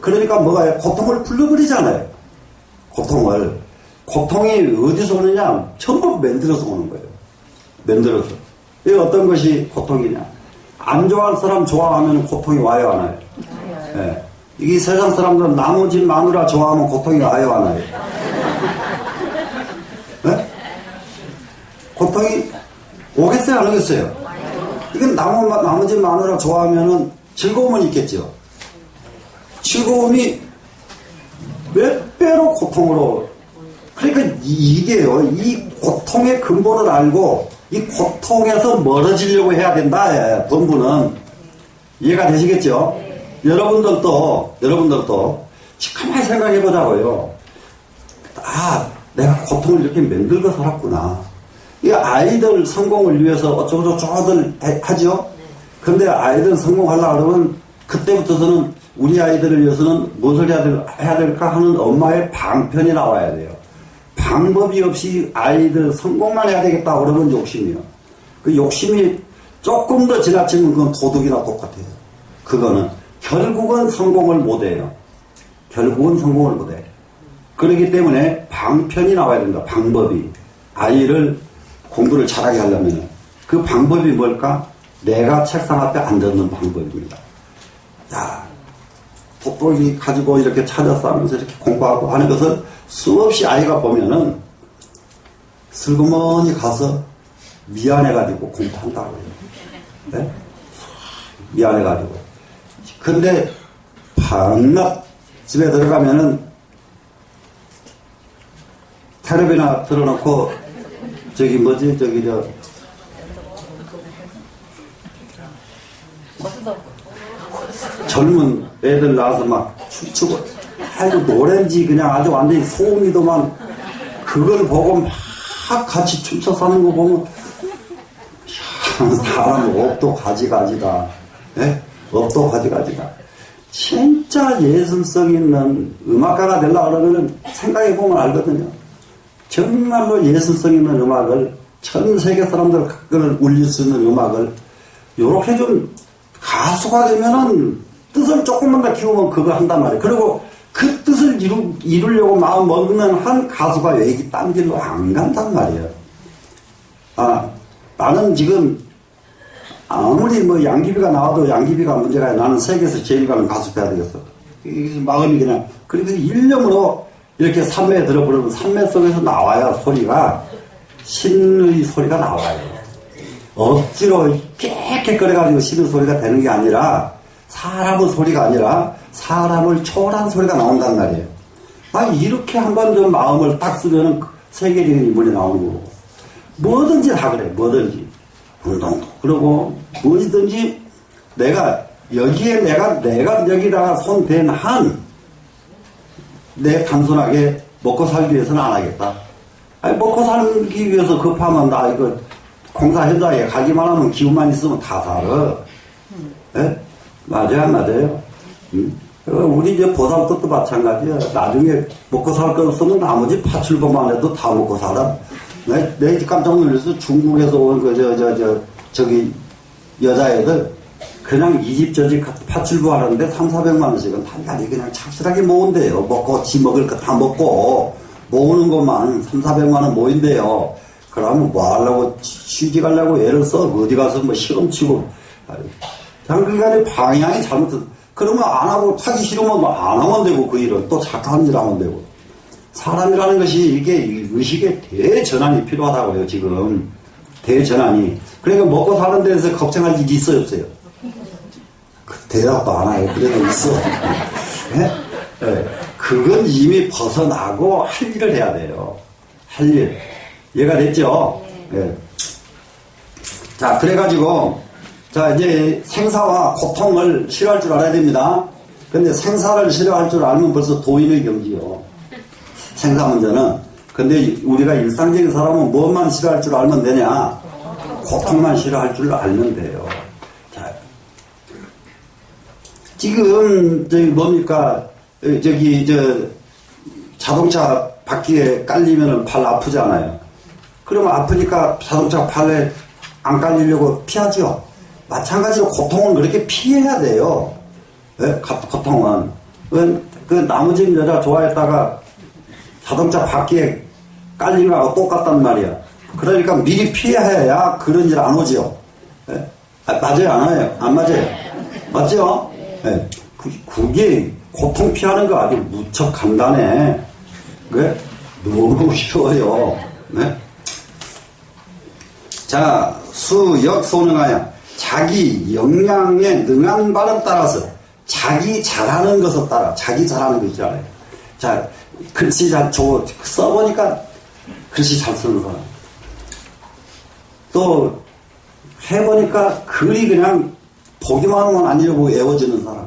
그러니까 뭐가요? 고통을 불러버리잖아요. 고통이 어디서 오느냐? 전부 만들어서 오는 거예요. 만들어서. 이게 어떤 것이 고통이냐? 안 좋아할 사람 좋아하면 고통이 와요, 안 와요? 네. 이 세상 사람들은 나머지 마누라 좋아하면 고통이 와요, 안 와요? 네? 고통이 오겠어요, 안 오겠어요? 이건 나머지 마누라 좋아하면은 즐거움은 있겠죠. 즐거움이 몇 배로 고통으로. 그러니까 이게요, 이 고통의 근본을 알고 이 고통에서 멀어지려고 해야 된다. 본부는 이해가 되시겠죠? 여러분들도 가만히 생각해 보자고요. 아, 내가 고통을 이렇게 만들고 살았구나. 이 아이들 성공을 위해서 어쩌고저쩌고들 하죠. 근데 아이들 성공하려고 그러면 그때부터서는 우리 아이들을 위해서는 무엇을 해야 될까 하는 엄마의 방편이 나와야 돼요. 방법이 없이 아이들 성공만 해야 되겠다 그러면 욕심이요. 그 욕심이 조금 더 지나치면 그건 도둑이나 똑같아요. 그거는 결국은 성공을 못해요. 그렇기 때문에 방편이 나와야 된다. 방법이. 아이를 공부를 잘하게 하려면 그 방법이 뭘까? 내가 책상 앞에 앉는 방법입니다. 자, 돋보기 가지고 이렇게 찾아서 하면서 이렇게 공부하고 하는 것을 수없이 아이가 보면은 슬그머니 가서 미안해가지고 공부한다고 해요. 네? 미안해가지고. 근데 밤낮 집에 들어가면은 텔레비나 틀어놓고 젊은 애들 나와서 막 춤추고, 아이고, 노래인지 그냥 아주 완전히 소음이더만, 그걸 보고 막 같이 춤춰서 하는 거 보면, 사람 업도 가지가지다. 예? 업도 가지가지다. 진짜 예술성 있는 음악가가 되려고 그러면 생각해보면 알거든요. 정말로 예술성 있는 음악을, 전 세계 사람들을 울릴 수 있는 음악을, 요렇게 좀 가수가 되면은 뜻을 조금만 더 키우면 그거 한단 말이에요. 그리고 그 뜻을 이루려고 마음 먹으면 한 가수가 외기 딴 길로 안 간단 말이에요. 아, 나는 지금 아무리 뭐 양귀비가 나와도 양귀비가 문제가 아니라 나는 세계에서 제일 가는 가수 돼야 되겠어. 마음이 그냥. 그래서 일념으로 이렇게 산매에 들어버리면 산매 속에서 나와야 소리가, 신의 소리가 나와요. 억지로 깨끗거려가지고 신의 소리가 되는 게 아니라, 사람의 소리가 아니라 사람을 초월한 소리가 나온단 말이에요. 아, 이렇게 한번 좀 마음을 딱 쓰면은 세계적인 인물이 나오는 거고. 뭐든지 다 그래, 뭐든지. 운동도 그러고, 뭐든지 내가, 여기에 내가 여기다가 손 댄 한, 내 단순하게 먹고 살기 위해서는 안 하겠다. 아니, 먹고 살기 위해서 급하면 나 이거 공사 현장에 가기만 하면 기운만 있으면 다 살아. 예? 맞아요. 우리 이제 보살도도 마찬가지야. 나중에 먹고 살 거 없으면 나머지 파출보만 해도 다 먹고 살아. 내 깜짝 놀라서 중국에서 온 저기 여자애들 그냥 이 집 저 집 파출부 하는데 3,400만 원씩은 단단히 그냥 착실하게 모은대요. 먹고 지 먹을 거 다 먹고 모으는 것만 3,400만 원 모인대요. 그러면 뭐 하려고 취직 하려고 애를 써? 어디 가서 뭐 시험 치고. 그러니까 방향이 잘못됐어. 그러면 안 하고 하기 싫으면 뭐 안 하면 되고 그 일은 또 착한 일 하면 되고. 사람이라는 것이 이게 의식의 대전환이 필요하다고요, 지금. 대전환이. 그러니까 먹고 사는 데서 걱정할 일이 있어요, 없어요? 대답도 안 해요. 그래도 있어. 네? 네. 그건 이미 벗어나고 할 일을 해야 돼요. 할 일. 이해가 됐죠? 네. 자, 그래가지고, 자, 이제 생사와 고통을 싫어할 줄 알아야 됩니다. 근데 생사를 싫어할 줄 알면 벌써 도인의 경지요. 생사 문제는. 근데 우리가 일상적인 사람은 무엇만 싫어할 줄 알면 되냐? 고통만 싫어할 줄 알면 돼요. 자, 지금, 뭡니까, 자동차 바퀴에 깔리면은 발 아프잖아요. 그러면 아프니까 자동차 발에 안 깔리려고 피하죠. 마찬가지로 고통은 그렇게 피해야 돼요. 네? 고통은. 그 나무집 여자 좋아했다가 자동차 바퀴에 깔린 거하고 똑같단 말이야. 그러니까 미리 피해야 그런 일 안 오죠. 네? 맞아요? 안 와요? 안 맞아요? 맞죠? 네. 그게 고통 피하는 거 아주 무척 간단해. 그 너무 쉬워요. 네? 자, 수역소능하여 자기 역량에 능한 바를 따라서 자기 잘하는 것을 따라 자기 잘하는 거 있잖아요. 자, 글씨 잘 써보니까 글씨 잘 쓰는 사람. 또 해보니까 글이 그냥 보기만 하면 안 읽고 외워지는 사람.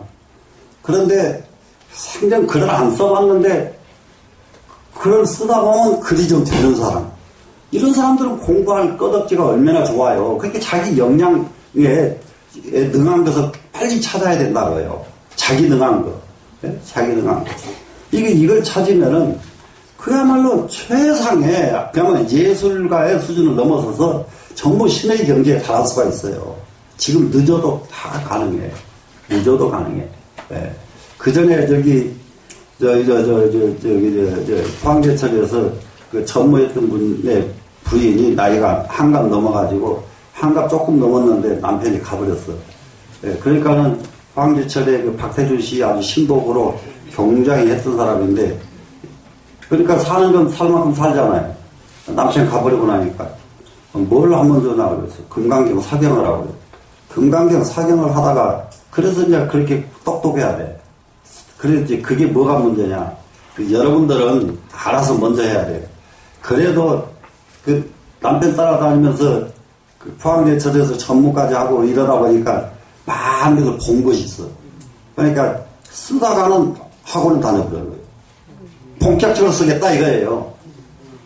그런데 생전 글을 안 써봤는데 글을 쓰다 보면 글이 좀 되는 사람. 이런 사람들은 공부할 끄덕지가 얼마나 좋아요. 그렇게 자기 역량에 능한 것을 빨리 찾아야 된다고요. 자기 능한 거. 네? 자기 능한 거. 이걸 찾으면은 그야말로 최상의 그야말로 예술가의 수준을 넘어서서 전부 신의 경지에 달할 수가 있어요. 지금 늦어도 다 가능해. 늦어도 가능해. 네. 그 전에 포항제철에서 그 전무했던 분의 부인이 나이가 한갑 넘어가지고 한갑 조금 넘었는데 남편이 가버렸어. 네. 그러니까는 포항제철에 그 박태준 씨 아주 신복으로 굉장히 했던 사람인데 그러니까 사는 건 살 만큼 살잖아요. 남편이 가버리고 나니까 뭘 한번 더 나오고 그랬어. 금강경 사경을 하고 그랬어. 금강경 사경을 하다가 그래서 이제 그렇게 똑똑해야 돼. 그래야지 그게 뭐가 문제냐. 여러분들은 알아서 먼저 해야 돼. 그래도 그 남편 따라다니면서 그 포항제철에서 전무까지 하고 이러다 보니까 많은 것을 본 것이 있어. 그러니까 쓰다가는 학원을 다녀버려요. 본격적으로 쓰겠다 이거예요.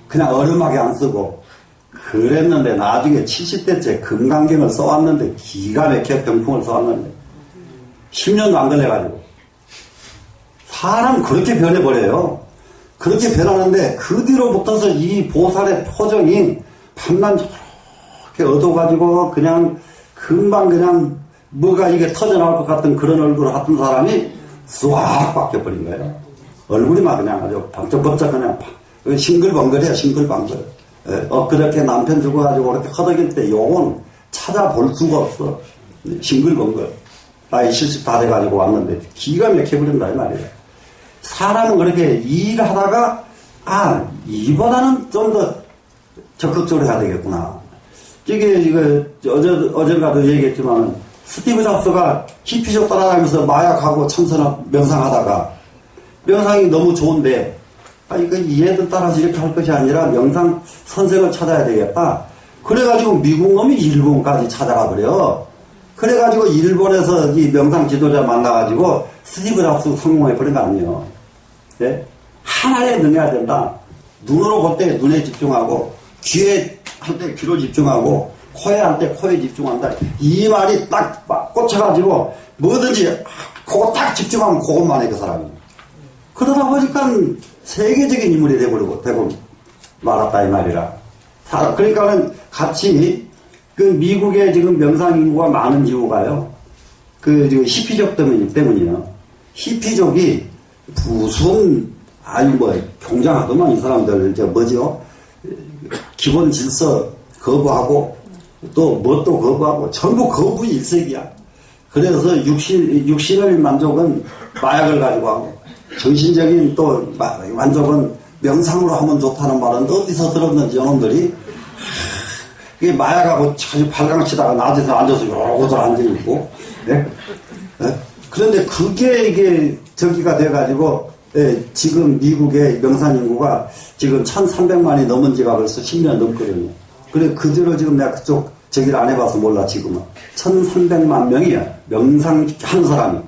그냥 어렴하게 안 쓰고. 그랬는데 나중에 70대째 금강경을 써왔는데 기가 막혀 병풍을 써왔는데 10년도 안 걸려가지고 사람 그렇게 변해버려요. 그렇게 변하는데 그 뒤로부터서 이 보살의 표정이 밤낮 저렇게 얻어가지고 그냥 금방 그냥 뭐가 이게 터져나올 것 같은 그런 얼굴을 하던 사람이 싹 바뀌어버린 거예요. 얼굴이 막 그냥 아주 번쩍번쩍 그냥 싱글벙글이야 싱글벙글. 그렇게 남편 죽어가지고 그렇게 허덕일 때 용은 찾아볼 수가 없어. 싱글벙글. 나이 70 다 돼가지고 왔는데 기가 막혀버린다 이 말이에요. 사람은 그렇게 일하다가 이보다는 좀 더 적극적으로 해야 되겠구나. 이거 어젠가도 얘기했지만 스티브 잡스가 히피족 따라다니면서 마약하고 참선하고 명상하다가 명상이 너무 좋은데 이거 얘들 따라서 이렇게 할 것이 아니라 명상 선생을 찾아야 되겠다. 그래가지고 미국 놈이 일본까지 찾아가 버려. 그래가지고 일본에서 이 명상 지도자 만나가지고 스티브 잡스 성공해 버린 거 아니에요. 네? 하나에 능해야 된다. 눈으로 볼 때 눈에 집중하고 귀에 할 때 귀로 집중하고 코에 할 때 코에 집중한다. 이 말이 딱 꽂혀가지고 뭐든지 그거 딱 집중하면 그것만 해 그 사람이. 그러다 보니까 세계적인 인물이 되고 말았다 이 말이라. 그러니까는 같이 그 미국의 지금 명상 인구가 많은 이유가요. 지금 히피족 때문이에요. 히피족이 무슨 경장하더만 이 사람들 뭐죠? 기본 질서 거부하고 또 뭣도 거부하고 전부 거부 일색이야. 그래서 육신의 만족은 마약을 가지고 하고 정신적인 또 만족은 명상으로 하면 좋다는 말은 어디서 들었는지 이놈들이 이게 마약하고 아주 발광치다가 낮에서 앉아서 요러고들 앉아있고 네? 네? 그런데 그게 이게 저기가 돼가지고 지금 미국의 명상 인구가 지금 1,300만이 넘은 지가 벌써 10년 넘거든요. 그래 그대로 지금 내가 그쪽 저기를 안 해봐서 몰라 지금은 1,300만 명이야 명상하는 사람이.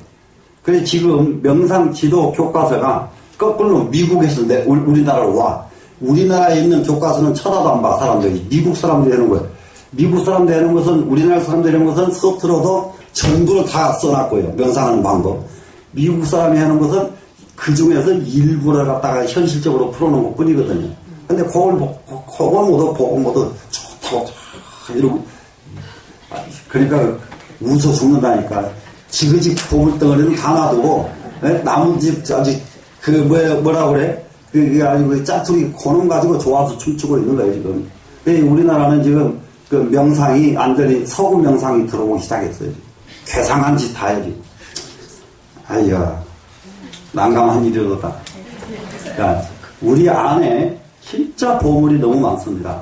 그래 지금 명상 지도 교과서가 거꾸로 미국에서 우리나라로 와. 우리나라에 있는 교과서는 쳐다도 안 봐 사람들이. 미국 사람들이 하는 거야. 미국 사람들이 하는 것은 우리나라 사람들이 하는 것은 수업 들어도 전부를 다 써놨고요. 명상하는 방법. 미국 사람이 하는 것은 그 중에서 일부를 갖다가 현실적으로 풀어놓은 것 뿐이거든요. 근데 그걸 모두 좋다고 이러고, 그러니까 웃어 죽는다니까. 지그지 보물덩어리는 다 놔두고, 나무집, 아직, 뭐라 그래? 그게 아니고 짜투리 고놈 가지고 좋아서 춤추고 있는 거예요, 지금. 근데 우리나라는 지금 그 명상이, 완전히 서구 명상이 들어오기 시작했어요. 괴상한 짓 다 해야지. 아이야, 난감한 일이로다. 자, 우리 안에 진짜 보물이 너무 많습니다.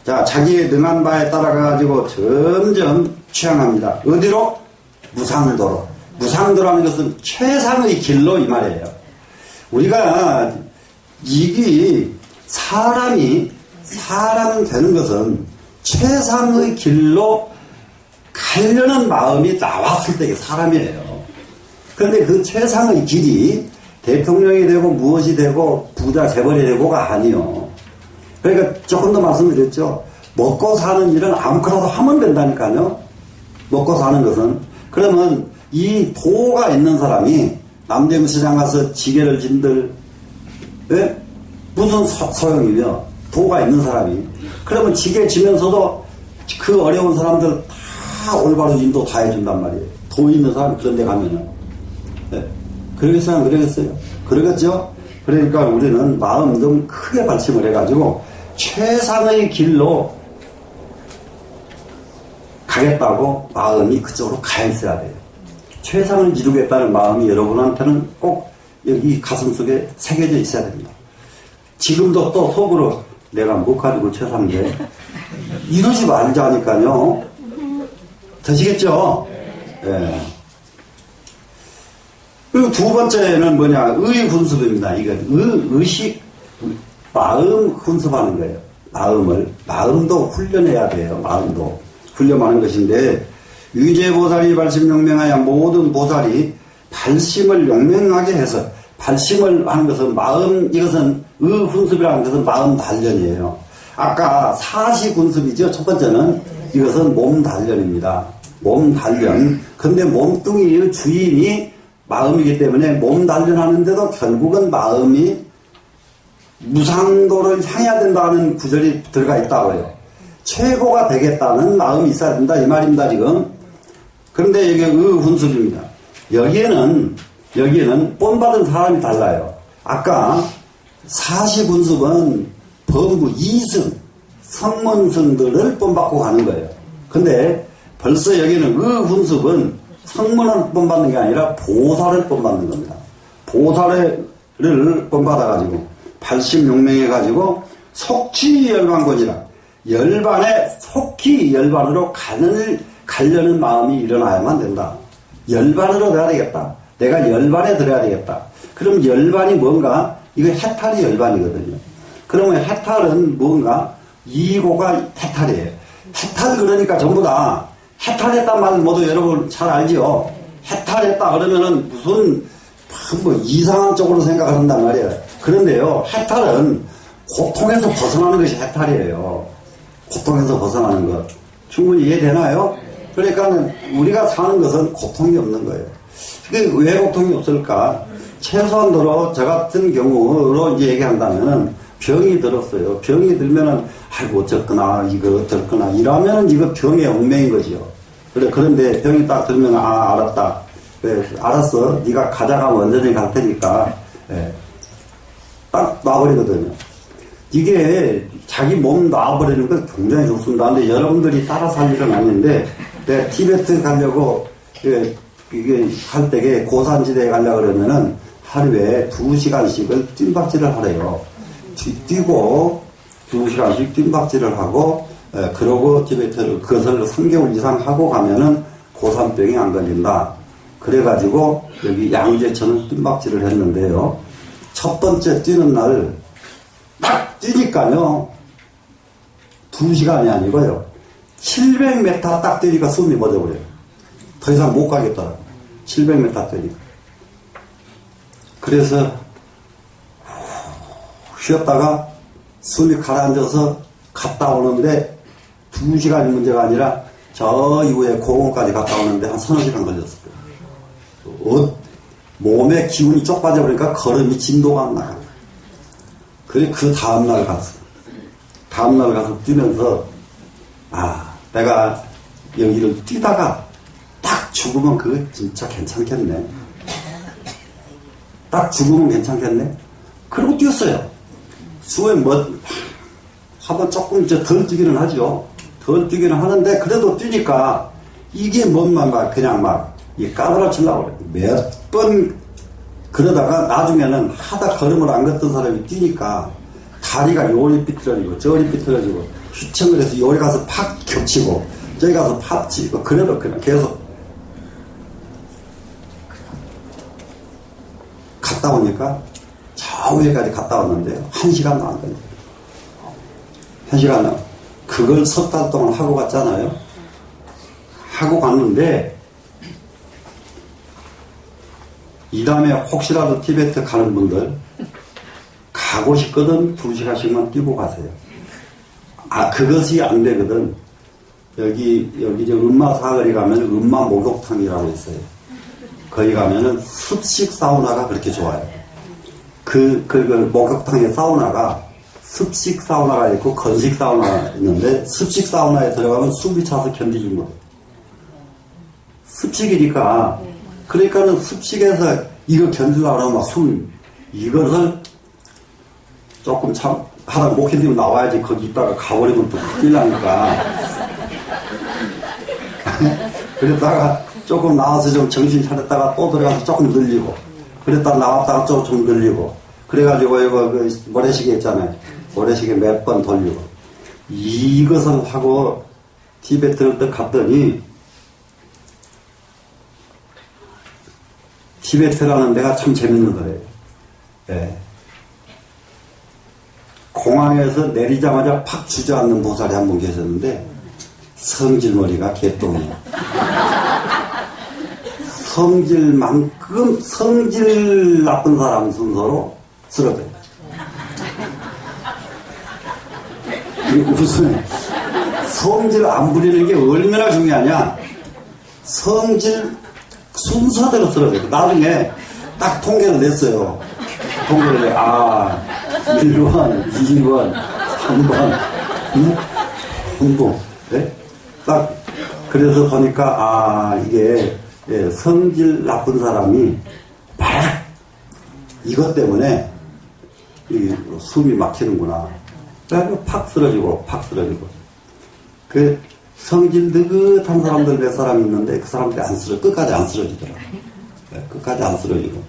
자, 자기의 능한 바에 따라가지고 점점 취향합니다. 어디로? 무상도로. 무상도라는 것은 최상의 길로 이 말이에요. 우리가 사람이 되는 것은 최상의 길로 가려는 마음이 나왔을 때 사람이에요. 그런데 그 최상의 길이 대통령이 되고 무엇이 되고 부자 재벌이 되고가 아니요. 그러니까 조금 더 말씀드렸죠. 먹고 사는 일은 아무거나도 하면 된다니까요. 먹고 사는 것은. 그러면 이 도가 있는 사람이 남대문 시장 가서 지게를 진들 무슨 소용이며 도가 있는 사람이. 그러면 지게 지면서도 그 어려운 사람들 다 올바로 인도 다 해준단 말이에요. 도 있는 사람 그런 데 가면은. 그러겠어요? 안 그러겠어요? 그러겠죠? 그러니까 우리는 마음 좀 크게 발심을 해가지고 최상의 길로 가겠다고 마음이 그쪽으로 가 있어야 돼요. 최상을 이루겠다는 마음이 여러분한테는 꼭 여기 가슴 속에 새겨져 있어야 됩니다. 지금도 또 속으로 내가 못 가지고 최상인데 이러지 말자니까요. 되시겠죠? 예. 그리고 두 번째는 뭐냐, 의훈습입니다. 이건 의식, 마음 훈습하는 거예요. 마음도 훈련해야 돼요. 마음도 훈련하는 것인데, 위제보살이 발심용맹하여 모든 보살이 발심을 용맹하게 해서, 발심을 하는 것은 이것은 의훈습이라는 것은 마음 단련이에요. 아까 사시군습이죠. 첫 번째는 이것은 몸 단련입니다. 몸 단련. 근데 몸뚱이의 주인이 마음이기 때문에 몸 단련하는데도 결국은 마음이 무상도를 향해야 된다는 구절이 들어가 있다고요. 최고가 되겠다는 마음이 있어야 된다 이 말입니다 지금. 그런데 이게 의훈습입니다. 여기에는 본받은 사람이 달라요. 아까 사시군습은 범구 2승 성문승들을 본받고 가는 거예요. 근데 벌써 여기는 의훈습은 성문을 본받는 게 아니라 보살을 본받는 겁니다. 보살을 본받아가지고 발심용맹해가지고 속취 열반곤이라 열반에 속히 열반으로 가려는 마음이 일어나야만 된다. 열반으로 돼야 되겠다. 내가 열반에 들어야 되겠다. 그럼 열반이 뭔가? 이거 해탈이 열반이거든요. 그러면 해탈은 뭔가? 이고가 해탈이에요. 해탈 그러니까 전부 다 해탈했단 말 모두 여러분 잘 알지요? 해탈했다 그러면은 무슨 뭐 이상한 쪽으로 생각을 한단 말이에요. 그런데요, 해탈은 고통에서 벗어나는 것이 해탈이에요. 고통에서 벗어나는 것. 충분히 이해되나요? 그러니까 우리가 사는 것은 고통이 없는 거예요. 왜 고통이 없을까? 최소한도로 저 같은 경우로 이제 얘기한다면은 병이 들었어요. 병이 들면은 아이고 어쨌거나 이거 어쨌거나 이러면은 이거 병의 얽매인 거지요. 그런데 병이 딱 들면 알았다. 그래, 알았어. 네가 가져가면 언제든지 갈 테니까. 예. 딱 놔버리거든요. 이게 자기 몸 놔버리는 건 굉장히 좋습니다. 근데 여러분들이 따라 살 일은 아닌데 내가 티베트 가려고 이게 할 때에 고산지대에 가려고 그러면은 하루에 2시간씩을 뜀박질을 하래요. 뛰고 2시간씩 뜀박질을 하고 그러고 티베트를 그것을 3개월 이상 하고 가면은 고산병이 안 걸린다. 그래가지고 여기 양재천은 뜀박질을 했는데요. 첫 번째 뛰는 날 딱 뛰니까요. 2시간이 아니고요. 700m 딱 뛰니까 숨이 멎어버려요. 더 이상 못 가겠더라고요. 700m 뛰니까. 그래서 쉬었다가 숨이 가라앉아서 갔다 오는데 2시간이 문제가 아니라 저 이후에 고공까지 갔다 오는데 한 3-4시간 걸렸을 거예요. 몸에 기운이 쪽 빠져버리니까 걸음이 진도가 안 나요. 그래, 그 다음날 갔어. 다음날 가서 뛰면서, 내가 여기를 뛰다가 딱 죽으면 그거 진짜 괜찮겠네. 딱 죽으면 괜찮겠네. 그리고 뛰었어요. 수에 한번 조금 이제 덜 뛰기는 하죠. 덜 뛰기는 하는데, 그래도 뛰니까, 이게 그냥 까불어치려고 그래. 몇 번, 그러다가 나중에는 하다 걸음을 안 걷던 사람이 뛰니까, 다리가 요리 삐뚤어지고, 저리 삐뚤어지고, 휘청을 해서 요리 가서 팍 겹치고, 저기 가서 팍 치고, 그래도 그냥 계속. 갔다 오니까, 저 위에까지 갔다 왔는데요. 1시간도 안 걸려요. 1시간, 그걸 석 달 동안 하고 갔잖아요. 하고 갔는데, 이 다음에 혹시라도 티베트 가는 분들, 가고 싶거든 2시간씩만 뛰고 가세요. 그것이 안 되거든. 여기 저 음마 사거리 가면 음마 목욕탕이라고 있어요. 거기 가면은 습식 사우나가 그렇게 좋아요. 그 목욕탕의 사우나가 습식 사우나가 있고 건식 사우나가 있는데, 습식 사우나에 들어가면 숨이 차서 견디지 못해. 습식이니까, 그러니까는 습식에서 이거 견디려고 하면 이것을 조금 하다 못 견디면 나와야지. 거기 있다가 가버리면 또 뛰려니까. 그랬다가 조금 나와서 좀 정신 차렸다가 또 들어가서 조금 늘리고, 그랬다가 나왔다가 좀 늘리고, 그래가지고 이거 모래시계 있잖아요. 모래시계 몇 번 돌리고. 이것을 하고 티베트를 또 갔더니, 티베트라는 데가 참 재밌는 거예요. 예. 공항에서 내리자마자 팍 주저앉는 보살이 한 분 계셨는데, 성질머리가 개똥이에요. 성질 나쁜 사람 순서로 쓰러져요. 무슨 성질 안 부리는 게 얼마나 중요하냐. 성질 순서대로 쓰러져요. 나중에 딱 통계를 냈어요. 통계를 1번, 2번, 3번, 3번. 네? 딱 그래서 보니까 이게 성질 나쁜 사람이 이것 때문에 숨이 막히는구나. 그래서 팍 쓰러지고 그 성질 느긋한 사람들 몇 사람 있는데 그 사람들이 끝까지 안 쓰러지더라고. 끝까지 안 쓰러지고.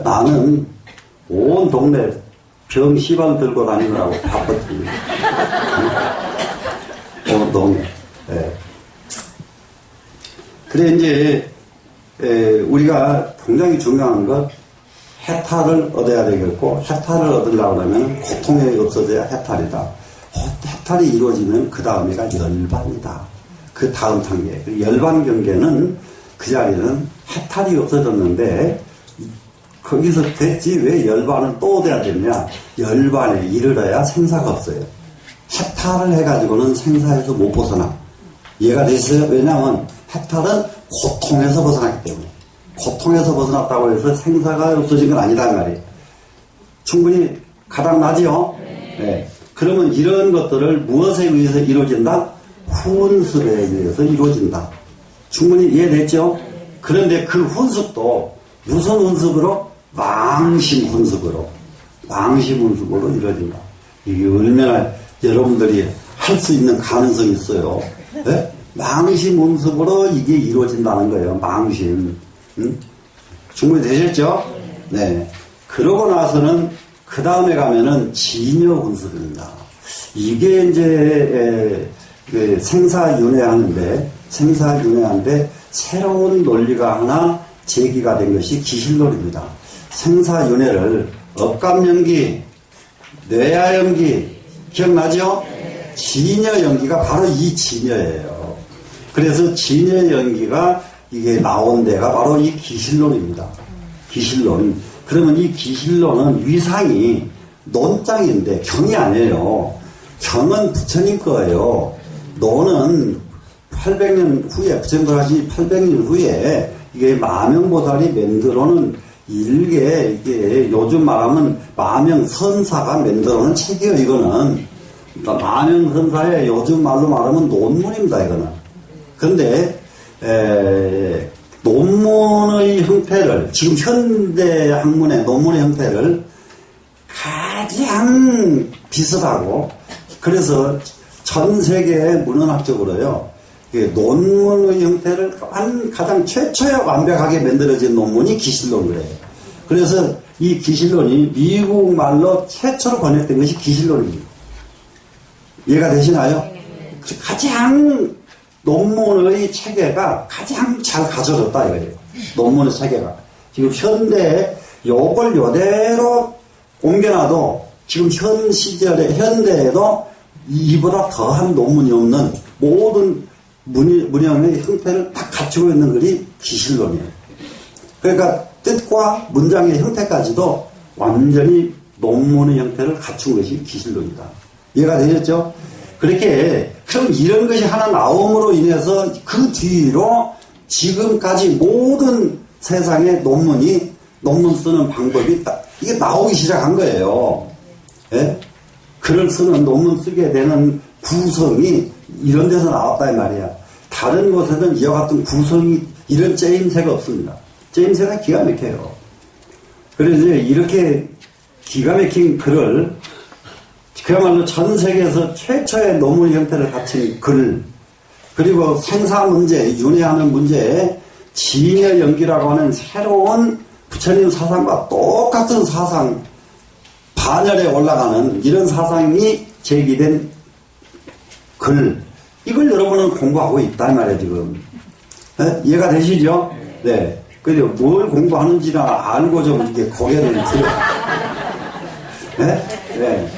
나는 온 동네 병 시방 들고 다니느라고 바빴지. 온 동네. 그래 이제 우리가 굉장히 중요한 건 해탈을 얻어야 되겠고, 해탈을 얻으려고 하면 고통이 없어져야 해탈이다. 해탈이 이루어지면 그 다음에가 열반이다. 그 다음 단계. 열반 경계는 그 자리는 해탈이 없어졌는데 거기서 됐지 왜 열반은 또 얻어야 되냐. 열반에 이르러야 생사가 없어요. 해탈을 해가지고는 생사에서 못 벗어나. 이해가 되세요? 왜냐하면 해탈은 고통에서 벗어났기 때문에. 고통에서 벗어났다고 해서 생사가 없어진 건 아니란 말이에요. 충분히 가닥나지요? 네. 그러면 이런 것들을 무엇에 의해서 이루어진다? 훈습에 의해서 이루어진다. 충분히 이해됐죠? 그런데 그 훈습도 무슨 훈습으로? 망심 훈습으로 이루어진다. 이게 얼마나 여러분들이 할 수 있는 가능성이 있어요. 네? 망심 훈습으로 이게 이루어진다는 거예요. 망심. 충분히 되셨죠? 네. 그러고 나서는 그 다음에 가면은 진여 훈습입니다. 이게 이제 생사윤회하는데 새로운 논리가 하나 제기가 된 것이 기실론입니다. 생사윤회를 업감연기, 뇌하연기 기억나죠? 진여연기가 바로 이 진여예요. 그래서 진여연기가 이게 나온 데가 바로 이 기실론입니다. 기실론. 그러면 이 기실론은 위상이 논장인데 경이 아니에요. 경은 부처님 거예요. 논은 800년 후에, 부처님하시 800년 후에 이게 마명보살이 만들어놓은 일개, 이게 요즘 말하면 마명선사가 만들어놓은 책이에요, 이거는. 그러니까 마명선사의 요즘 말로 말하면 논문입니다, 이거는. 그런데, 논문의 형태를, 지금 현대 학문의 논문의 형태를 가장 비슷하고, 그래서 전 세계 문헌학적으로요, 논문의 형태를 가장 최초에 완벽하게 만들어진 논문이 기실론이래요. 그래서 이 기실론이 미국 말로 최초로 번역된 것이 기실론입니다. 이해가 되시나요? 가장 논문의 체계가 가장 잘 갖춰졌다 이거예요. 논문의 체계가. 지금 현대에 요걸 요대로 옮겨놔도 지금 현 시절에 현대에도 이보다 더한 논문이 없는 모든 문형의 형태를 딱 갖추고 있는 글이 기실론이에요. 그러니까 뜻과 문장의 형태까지도 완전히 논문의 형태를 갖춘 것이 기실론이다. 이해가 되셨죠? 그렇게 그럼 이런 것이 하나 나옴으로 인해서 그 뒤로 지금까지 모든 세상의 논문 쓰는 방법이 이게 나오기 시작한 거예요. 예? 글을 쓰는 논문 쓰게 되는 구성이 이런 데서 나왔다 이 말이야. 다른 곳에는 이와 같은 구성이 이런 째임새가 없습니다. 째임새가 기가 막혀요. 그래서 이렇게 기가 막힌 글을 그야말로 전 세계에서 최초의 논문 형태를 갖춘 글, 그리고 생사 문제, 윤회하는 문제에 진여 연기라고 하는 새로운 부처님 사상과 똑같은 사상, 반열에 올라가는 이런 사상이 제기된 글, 이걸 여러분은 공부하고 있단 말이에요, 지금. 네? 이해가 되시죠? 네. 그리고 뭘 공부하는지나 알고 좀 이렇게 고개를 들어. 네? 네.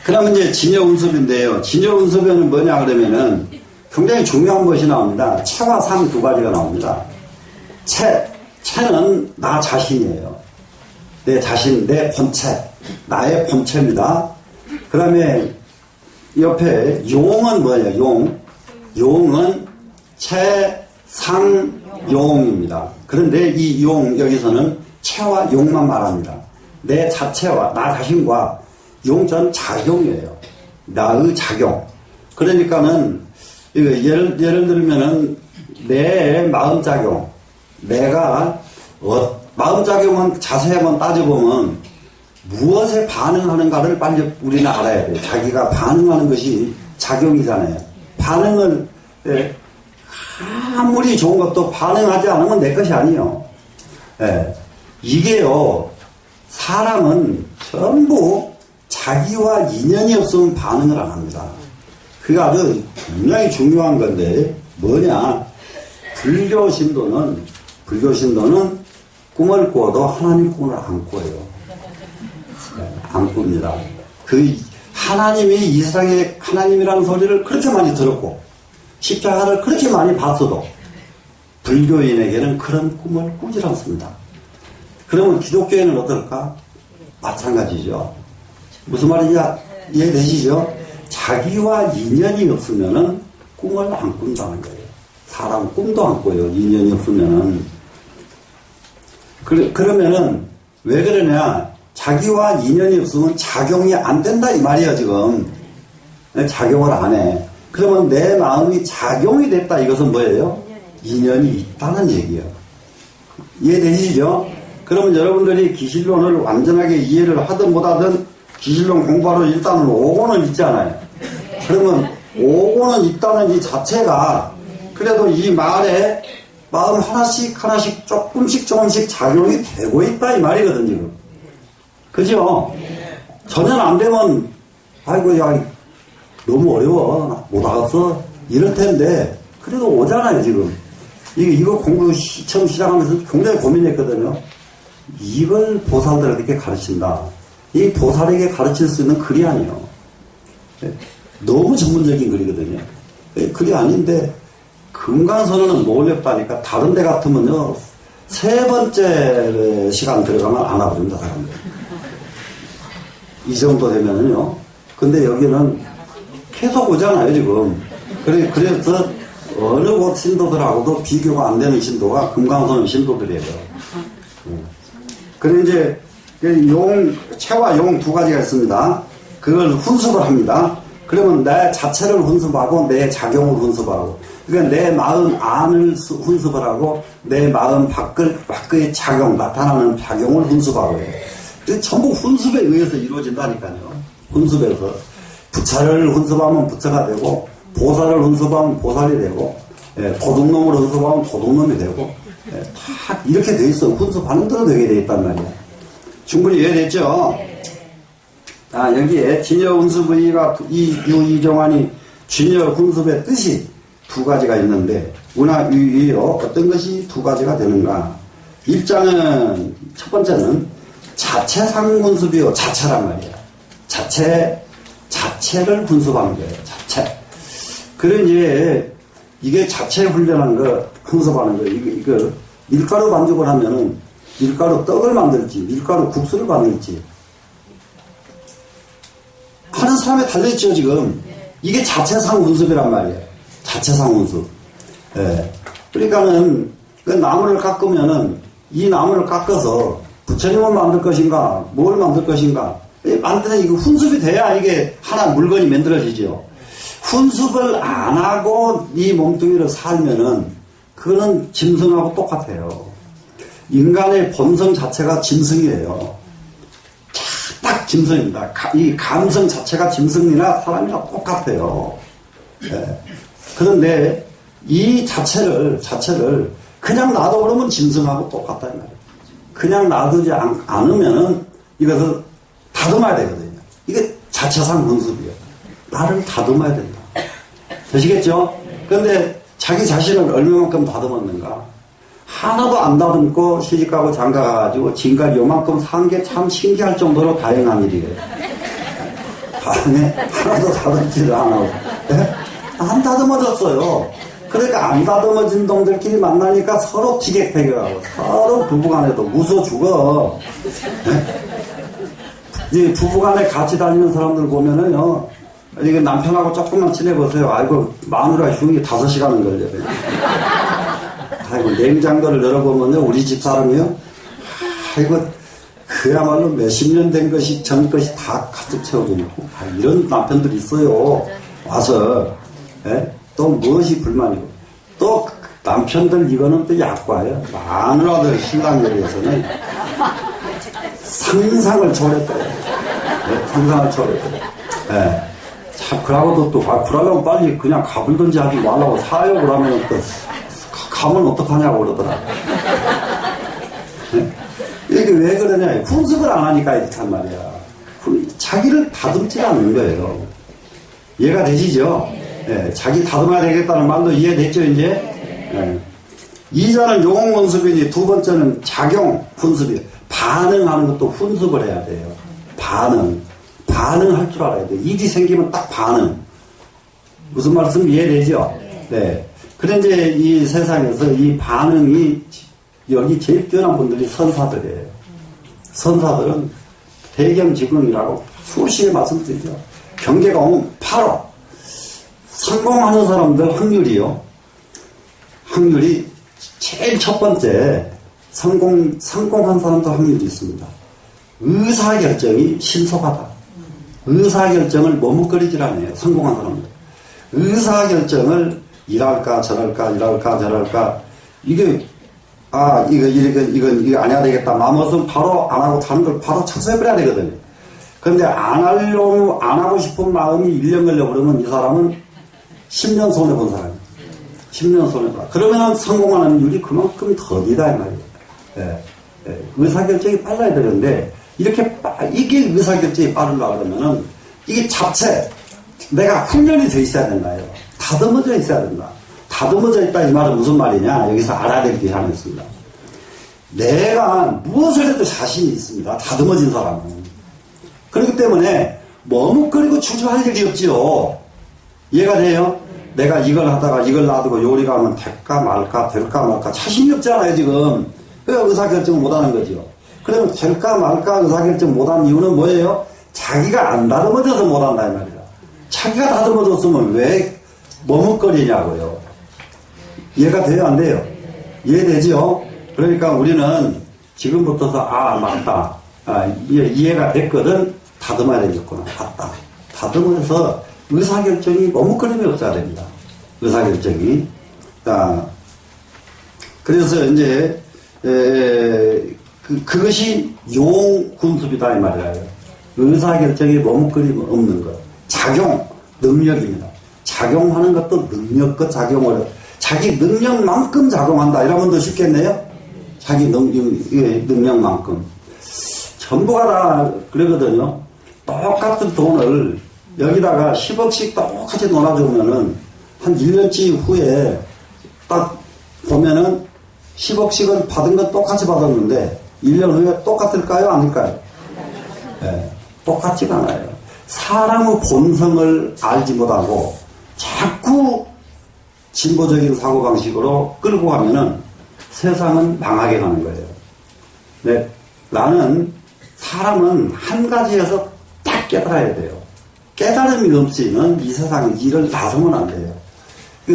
그러면 이제 진여운섭인데요. 진여운섭에는 뭐냐 그러면은 굉장히 중요한 것이 나옵니다. 체와 상 두 가지가 나옵니다. 체는 나 자신이에요. 내 자신, 내 본체, 나의 본체입니다. 그 다음에 옆에 용은 뭐예요? 용은 체, 상, 용입니다. 그런데 이 용, 여기서는 체와 용만 말합니다. 내 자체와 나 자신과 용전 작용이에요. 나의 작용. 그러니까는 예를 들면은 내 마음작용, 내가 마음작용은 자세히 한번 따져보면 무엇에 반응하는가를 빨리 우리는 알아야 돼요. 자기가 반응하는 것이 작용이잖아요. 반응을 아무리 좋은 것도 반응하지 않으면 내 것이 아니에요. 이게요, 사람은 전부 자기와 인연이 없으면 반응을 안 합니다. 그게 아주 굉장히 중요한 건데 뭐냐, 불교 신도는 꿈을 꾸어도 하나님 꿈을 안 꿔요. 안 꿉니다. 그 하나님이 이 세상에 하나님이라는 소리를 그렇게 많이 들었고 십자가를 그렇게 많이 봤어도 불교인에게는 그런 꿈을 꾸질 않습니다. 그러면 기독교인은 어떨까? 마찬가지죠. 무슨 말인지 이해되시죠? 자기와 인연이 없으면은 꿈을 안 꾼다는 거예요. 사람 꿈도 안 꿔요. 인연이 없으면은. 그러면은 왜 그러냐? 자기와 인연이 없으면 작용이 안 된다 이 말이야 지금. 작용을 안 해. 그러면 내 마음이 작용이 됐다 이것은 뭐예요? 인연이 있다는 얘기예요. 이해되시죠? 그러면 여러분들이 기실론을 완전하게 이해를 하든 못하든 기실론 공부하러 일단은 오고는 있잖아요. 그러면 오고는 있다는 이 자체가 그래도 이 말에 마음 하나씩 조금씩 작용이 되고 있다 이 말이거든 지금. 그죠? 전혀 안 되면 아이고 야 너무 어려워 못 알았어 이럴 텐데 그래도 오잖아요 지금. 이거 공부 처음 시작하면서 굉장히 고민했거든요. 이걸 보살들에게 가르친다. 이 보살에게 가르칠 수 있는 글이 아니에요. 너무 전문적인 글이거든요. 글이 아닌데 금강선언은 놀렵다니까. 다른 데 같으면요 3번째 시간 들어가면 안 와버립니다 사람들. 이 정도 되면은요. 근데 여기는 계속 오잖아요 지금. 그래서 어느 곳 신도들하고도 비교가 안 되는 신도가 금강선 신도들이에요. 그리고 이제 체와 용 두 가지가 있습니다. 그걸 훈습을 합니다. 그러면 내 자체를 훈습하고 내 작용을 훈습하고, 그러니까 내 마음 안을 훈습을 하고 내 마음 밖의 작용, 나타나는 작용을 훈습하고 해요. 전부 훈습에 의해서 이루어진다니까요. 훈습에서 부처를 훈습하면 부처가 되고, 보살을 훈습하면 보살이 되고, 도둑놈을 훈습하면 도둑놈이 되고, 다 이렇게 돼 있어. 훈습하는 대로 되게 돼 있단 말이야. 충분히 이해됐죠? 여기에 진여 훈습의가 이정환이 진여 훈습의 뜻이 두 가지가 있는데, 운하유의요 어떤 것이 두 가지가 되는가? 입장은 첫 번째는 자체상 훈습이요. 자체란 말이야. 자체를 훈습하는 거예요. 자체. 그러니 이게 자체 훈련한 거, 훈습하는 거, 이거 밀가루 반죽을 하면은 밀가루 떡을 만들지, 밀가루 국수를 만들지 하는 사람에 달려있죠, 지금. 이게 자체상 훈습이란 말이에요. 자체상 훈습. 그러니까는 그 나무를 깎으면은 이 나무를 깎아서 부처님을 만들 것인가, 뭘 만들 것인가, 만드는 이거 훈습이 돼야 이게 하나 물건이 만들어지죠. 훈습을 안 하고 이 몸뚱이를 살면은 그거는 짐승하고 똑같아요. 인간의 본성 자체가 짐승이에요. 딱 짐승입니다. 이 감성 자체가 짐승이나 사람이나 똑같아요. 그런데 이 자체를 그냥 놔둬버리면 짐승하고 똑같다 이 말이에요. 그냥 놔두지 않으면은 이것을 다듬어야 되거든요. 이게 자체상 훈습이에요. 나를 다듬어야 된다. 되시겠죠? 그런데 자기 자신을 얼마만큼 다듬었는가? 하나도 안 다듬고 시집가고 장가가가지고 지금까지 요만큼 산 게 참 신기할 정도로 다행한 일이에요. 하나도 다듬지를 안 하고. 안 다듬어졌어요. 그러니까 안 다듬어진 놈들끼리 만나니까 서로 티격태격하고 서로 부부간에도 무서워 죽어. 이 부부간에 같이 다니는 사람들 보면은요, 이게 남편하고 조금만 친해보세요. 아이고, 마누라 흉이 5시간은 걸려요. 아이고, 냉장고를 열어보면요, 우리 집 사람이요, 아이고, 그야말로 몇십 년 된 것이, 전 것이 다 가득 채워져 있고, 이런 남편들이 있어요. 와서, 또 무엇이 불만이고, 또 남편들 이거는 또 약과예요. 마누라들 신랑에 대해서는 상상을 초월했대요. 상상을 초월했대요. 참, 그러고도 또, 그러려면 빨리 그냥 가불든지 하지 말라고 사욕을 하면 또, 가면 어떡하냐고 그러더라. 이게 왜 그러냐. 훈습을 안 하니까 이렇게 한 말이야. 자기를 다듬지 않는 거예요. 이해가 되시죠? 자기 다듬어야 되겠다는 말도 이해됐죠, 이제? 이자는 용 훈습이니 두 번째는 작용 훈습이에요. 반응하는 것도 훈습을 해야 돼요. 반응할 줄 알아야 돼요. 일이 생기면 딱 반응. 무슨 말씀 이해되죠? 네. 그런데 이제 이 세상에서 이 반응이 여기 제일 뛰어난 분들이 선사들이에요. 선사들은 대경지궁이라고 수시에 말씀드리죠. 경계가 오면 바로 성공하는 사람들 확률이 제일 첫 번째 성공한 사람도 확률이 있습니다. 의사결정이 신속하다. 의사결정을 머뭇거리질 않아요. 성공한 사람들. 의사결정을 이럴까 저럴까 이거 안 해야 되겠다. 마음먹으면 바로 안 하고 다른 걸 바로 착수해버려야 되거든요. 그런데 안 하고 싶은 마음이 1년 걸려 그러면 이 사람은 10년 손해본 사람이에요. 10년 손해봐. 그러면 성공하는 율이 그만큼 더디다 이 말이에요. 의사결정이 빨라야 되는데 이게 의사결정이 빠르려고 그러면은 이게 자체 내가 훈련이 돼 있어야 된다요. 다듬어져 있어야 된다. 다듬어져 있다 이 말은 무슨 말이냐? 여기서 알아야 될 게 하나 있습니다. 내가 무엇을 해도 자신이 있습니다. 다듬어진 사람은. 그렇기 때문에 머뭇거리고 주저할 일이 없지요. 이해가 돼요? 내가 이걸 하다가 이걸 놔두고 요리가 하면 될까 말까 자신이 없잖아요 지금. 그래서 의사결정 못하는 거죠. 그러면 될까 말까 의사결정 못하는 이유는 뭐예요? 자기가 안 다듬어져서 못한다 이 말이야. 자기가 다듬어졌으면 왜 머뭇거리냐고요. 이해가 돼요, 안 돼요? 이해되죠? 그러니까 우리는 지금부터서, 아, 맞다. 아, 이해가 됐거든. 다듬어야 되겠구나. 맞다. 다듬어서 의사결정이 머뭇거림이 없어야 됩니다. 의사결정이. 아, 그래서 이제, 그것이 용군습이다, 이 말이에요. 의사결정이 머뭇거림 없는 것. 작용, 능력입니다. 작용하는 것도 능력과 작용을, 자기 능력만큼 작용한다. 이러면 더 쉽겠네요? 자기 능력만큼. 전부가 다 그러거든요. 똑같은 돈을 여기다가 10억씩 똑같이 놀아주면은 한 1년치 후에 딱 보면은 10억씩은 받은 건 똑같이 받았는데 1년 후에 똑같을까요? 아닐까요? 네, 똑같지가 않아요. 사람의 본성을 알지 못하고 자꾸 진보적인 사고방식으로 끌고 가면은 세상은 망하게 가는 거예요. 네, 나는 사람은 한 가지에서 딱 깨달아야 돼요. 깨달음이 없이는 이 세상 일을 나서면 안 돼요.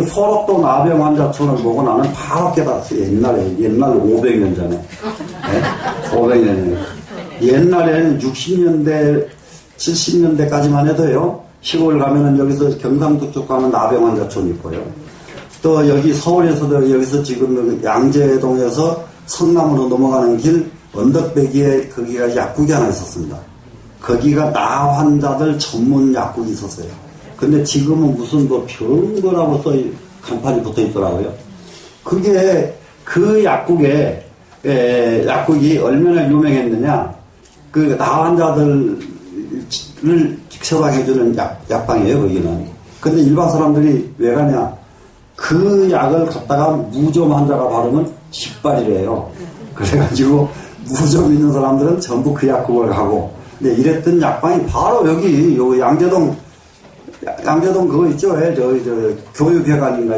소록도 나병 환자촌을 보고 나는 바로 깨달았어요. 옛날 500년 전에. 네? 500년 전에. 옛날에는 60년대, 70년대까지만 해도요, 시골 가면은 여기서 경상도 쪽 가면 나병 환자촌이 있고요. 또 여기 서울에서도 여기서 지금 양재동에서 성남으로 넘어가는 길 언덕배기에 거기가 약국이 하나 있었습니다. 거기가 나 환자들 전문 약국이 있었어요. 근데 지금은 무슨 뭐 병거라고 간판이 붙어 있더라고요. 그게 그 약국이 얼마나 유명했느냐. 그 나 환자들을 처방해주는 약방이에요, 거기는. 근데 일반 사람들이 왜 가냐. 그 약을 갖다가 무좀 환자가 바르면 직발이래요. 그래가지고 무좀 있는 사람들은 전부 그 약국을 가고. 근데 이랬던 약방이 바로 여기 양재동 그거 있죠? 교육회관인가,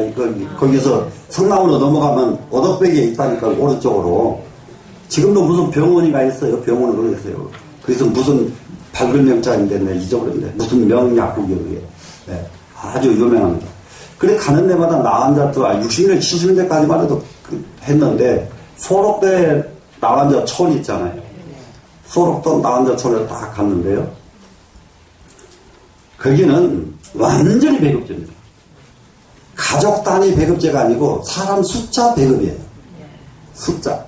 거기서 성남으로 넘어가면 어덕배기에 있다니까, 오른쪽으로. 지금도 무슨 병원이가 있어요. 병원은 그거 있어요. 거기서 무슨 밝은 명자인데, 내 잊어버렸는데. 무슨 명약국이에요, 그게. 네, 아주 유명합니다. 그래, 가는 데마다 나 환자도 60년, 70년대까지만 해도 했는데, 소록대 나 환자 촌 있잖아요. 소록도 나 환자 촌에 딱 갔는데요. 거기는 완전히 배급제입니다. 가족 단위 배급제가 아니고 사람 숫자 배급이에요. 숫자.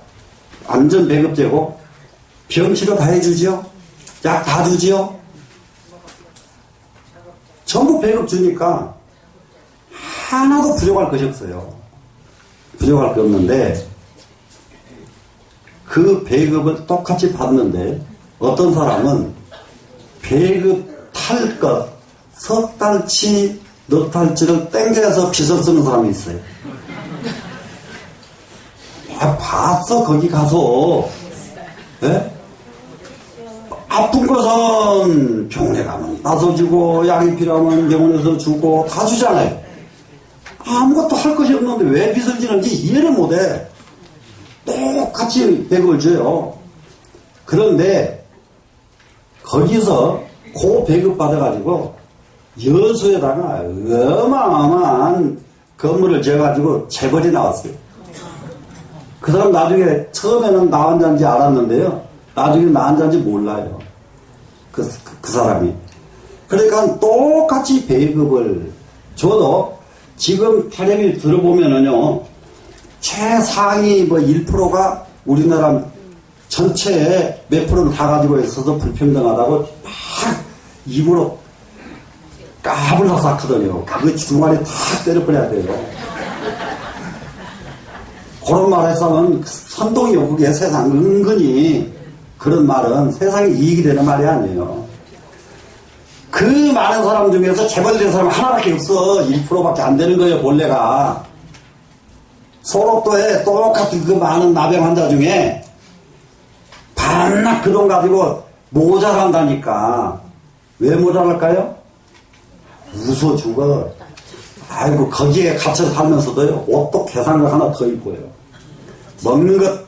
완전 배급제고 병치료 다 해주지요. 약 다 주지요. 전부 배급 주니까 하나도 부족할 것이 없어요. 부족할 게 없는데 그 배급을 똑같이 받는데 어떤 사람은 배급 탈 것 석 달치, 넉 달치를 땡겨서 빚을 쓰는 사람이 있어요. 봤어, 거기 가서. 네? 아픈 것은 병원에 가면 나서주고, 약이 필요하면 병원에서 주고, 다 주잖아요. 아무것도 할 것이 없는데 왜 빚을 지는지 이해를 못해. 똑같이 배급을 줘요. 그런데, 거기서 그 배급 받아가지고, 여수에다가 어마어마한 건물을 지어가지고 재벌이 나왔어요. 그 사람 나중에 처음에는 나 환자인지 알았는데요. 나중에 나 환자인지 몰라요. 그 사람이. 그러니까 똑같이 배급을 줘도 지금 텔레비 들어보면은요. 최상위 뭐 1%가 우리나라 전체에 몇 프로를 다 가지고 있어서 불평등하다고 막 입으로 까불러 쌓거든요. 그 중간에 다 때려버려야 돼요. 그런 말 했으면 선동이요. 그게 세상 은근히 그런 말은 세상에 이익이 되는 말이 아니에요. 그 많은 사람 중에서 재벌된 사람 하나밖에 없어. 1%밖에 안 되는 거예요. 본래가. 소록도에 똑같은 그 많은 나병 환자 중에 반납 그 돈 가지고 모자란다니까. 왜 모자랄까요? 웃어 죽어. 아이고, 거기에 갇혀 살면서도요, 옷도 계산을 하나 더 입고요. 먹는 것,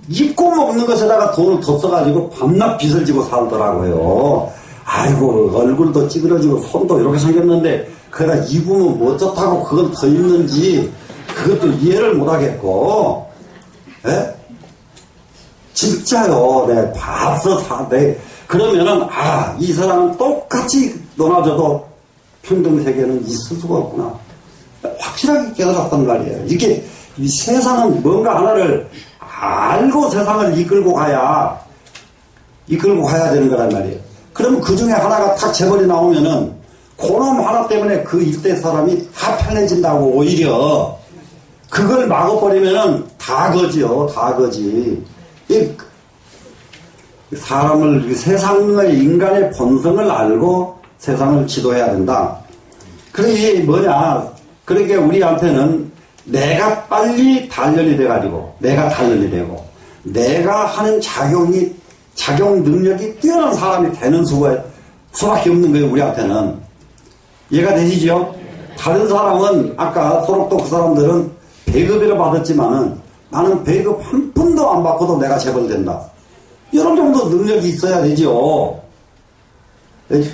입고 먹는 것에다가 돈을 더 써가지고 밤낮 빚을 지고 살더라고요. 아이고, 얼굴도 찌그러지고 손도 이렇게 생겼는데, 그러다 입으면 뭐 어쩌다고 그건 더 있는지 그것도 이해를 못하겠고, 예? 진짜요. 네, 봤어, 그러면은, 이 사람은 똑같이 놀아줘도 평등세계는 있을 수가 없구나. 확실하게 깨달았단 말이에요. 이게, 이 세상은 뭔가 하나를 알고 세상을 이끌고 가야 되는 거란 말이에요. 그러면 그 중에 하나가 탁 재벌이 나오면은, 그놈 하나 때문에 그 일대 사람이 다 편해진다고 오히려, 그걸 막아버리면은 다 거지요, 다 거지. 사람을, 세상의 인간의 본성을 알고 세상을 지도해야 된다. 그게 뭐냐. 그러니까 우리한테는 내가 빨리 단련이 돼가지고, 내가 단련이 되고, 내가 하는 작용 능력이 뛰어난 사람이 되는 수밖에 없는 거예요, 우리한테는. 이해가 되시죠? 다른 사람은, 아까 소록도 그 사람들은 배급이라 받았지만은, 나는 배급 한 푼도 안 받고도 내가 재벌 된다. 이런 정도 능력이 있어야 되죠.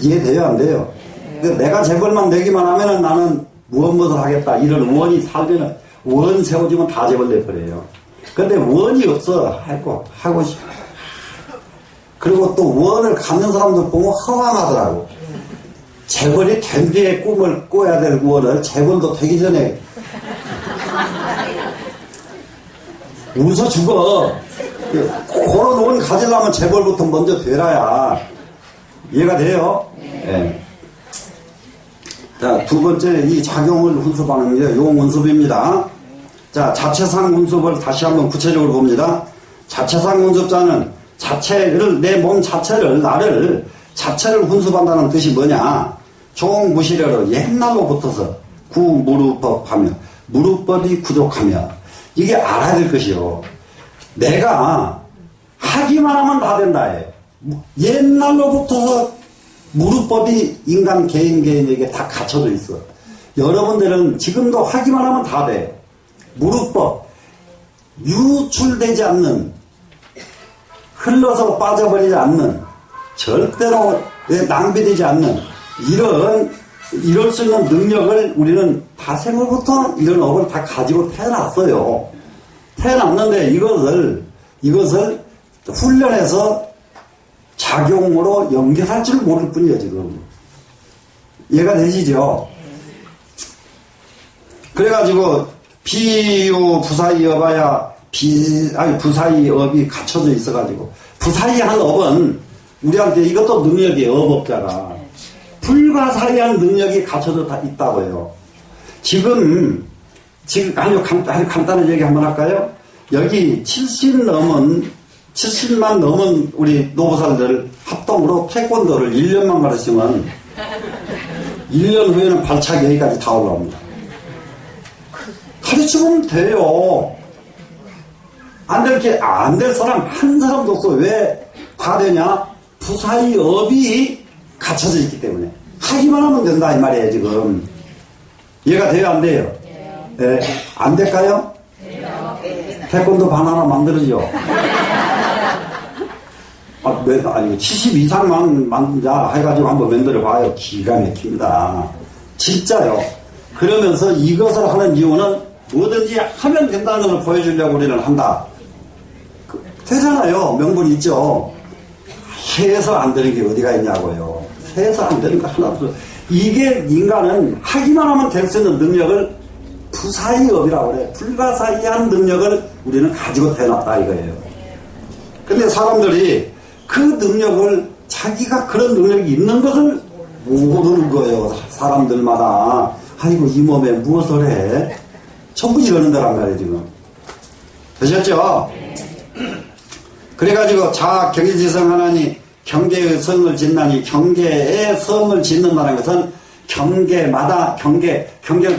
이해돼요, 안 돼요? 내가 재벌만 내기만 하면은 나는 무엇 하겠다. 이런 원이 살면은, 원 세워지면 다 재벌 돼버려요. 근데 원이 없어. 하고 싶어. 그리고 또 원을 갖는 사람들 보면 허망하더라고. 재벌이 된 뒤에 꿈을 꿔야 될 원을 재벌도 되기 전에 웃어 죽어. 그런 원 가지려면 재벌부터 먼저 되라야. 이해가 돼요? 네. 자, 두 번째, 이 작용을 훈습하는 게 용훈습입니다. 자, 자체상 훈습을 다시 한번 구체적으로 봅니다. 자체상 훈습자는 자체를, 내 몸 자체를, 나를, 자체를 훈습한다는 뜻이 뭐냐? 종무시래로 옛날로 붙어서 구무루법 하며, 무루법이 부족하며, 이게 알아야 될 것이요. 내가 하기만 하면 다 된다 해. 옛날로 붙어서 무루법이 인간 개인에게 다 갖춰져 있어. 여러분들은 지금도 하기만 하면 다 돼. 무루법, 유출되지 않는, 흘러서 빠져버리지 않는, 절대로 낭비되지 않는 이럴 수 있는 능력을 우리는 다 생물부터 이런 업을 다 가지고 태어났어요. 태어났는데 이것을 훈련해서 작용으로 연결할 줄 모를 뿐이에요, 지금. 이해가 되시죠? 그래가지고, 비유, 부사이 업아야, 부사이 업이 갖춰져 있어가지고, 부사이한 업은 우리한테 이것도 능력이에요, 업업자가. 불가사의한 능력이 갖춰져 있다고요. 지금 아주 간단한 얘기 한번 할까요? 여기 70만 넘은 우리 노부사들 합동으로 태권도를 1년만 가르치면 1년 후에는 발차기 여기까지 다 올라옵니다. 가르치면 돼요. 안 될 사람 한 사람도 없어. 왜 다 되냐? 부사의 업이 갖춰져 있기 때문에. 하기만 하면 된다, 이 말이에요, 지금. 이해가 돼요, 안 돼요? 네. 안 될까요? 태권도 반 하나 만들어줘. 70 이상만 만들자 해가지고 한번 만들어봐요. 기가 막힙니다. 진짜요. 그러면서 이것을 하는 이유는 뭐든지 하면 된다는 걸 보여주려고 우리는 한다. 되잖아요. 명분이 있죠. 해서 안 되는 게 어디가 있냐고요. 해서 안 되는 거 하나도 없어. 이게 인간은 하기만 하면 될 수 있는 능력을 부사의업이라고 그래. 불가사의한 능력을 우리는 가지고 태어났다 이거예요. 근데 사람들이 그 능력을 자기가 그런 능력이 있는 것을 모르는 거예요. 사람들마다. 아이고 이 몸에 무엇을 해? 전부 이러는 거란 말이에요 지금. 되셨죠? 그래가지고 자 경계지성 하나니 경계의 성을 짓나니 경계의 성을 짓는다는 것은 경계를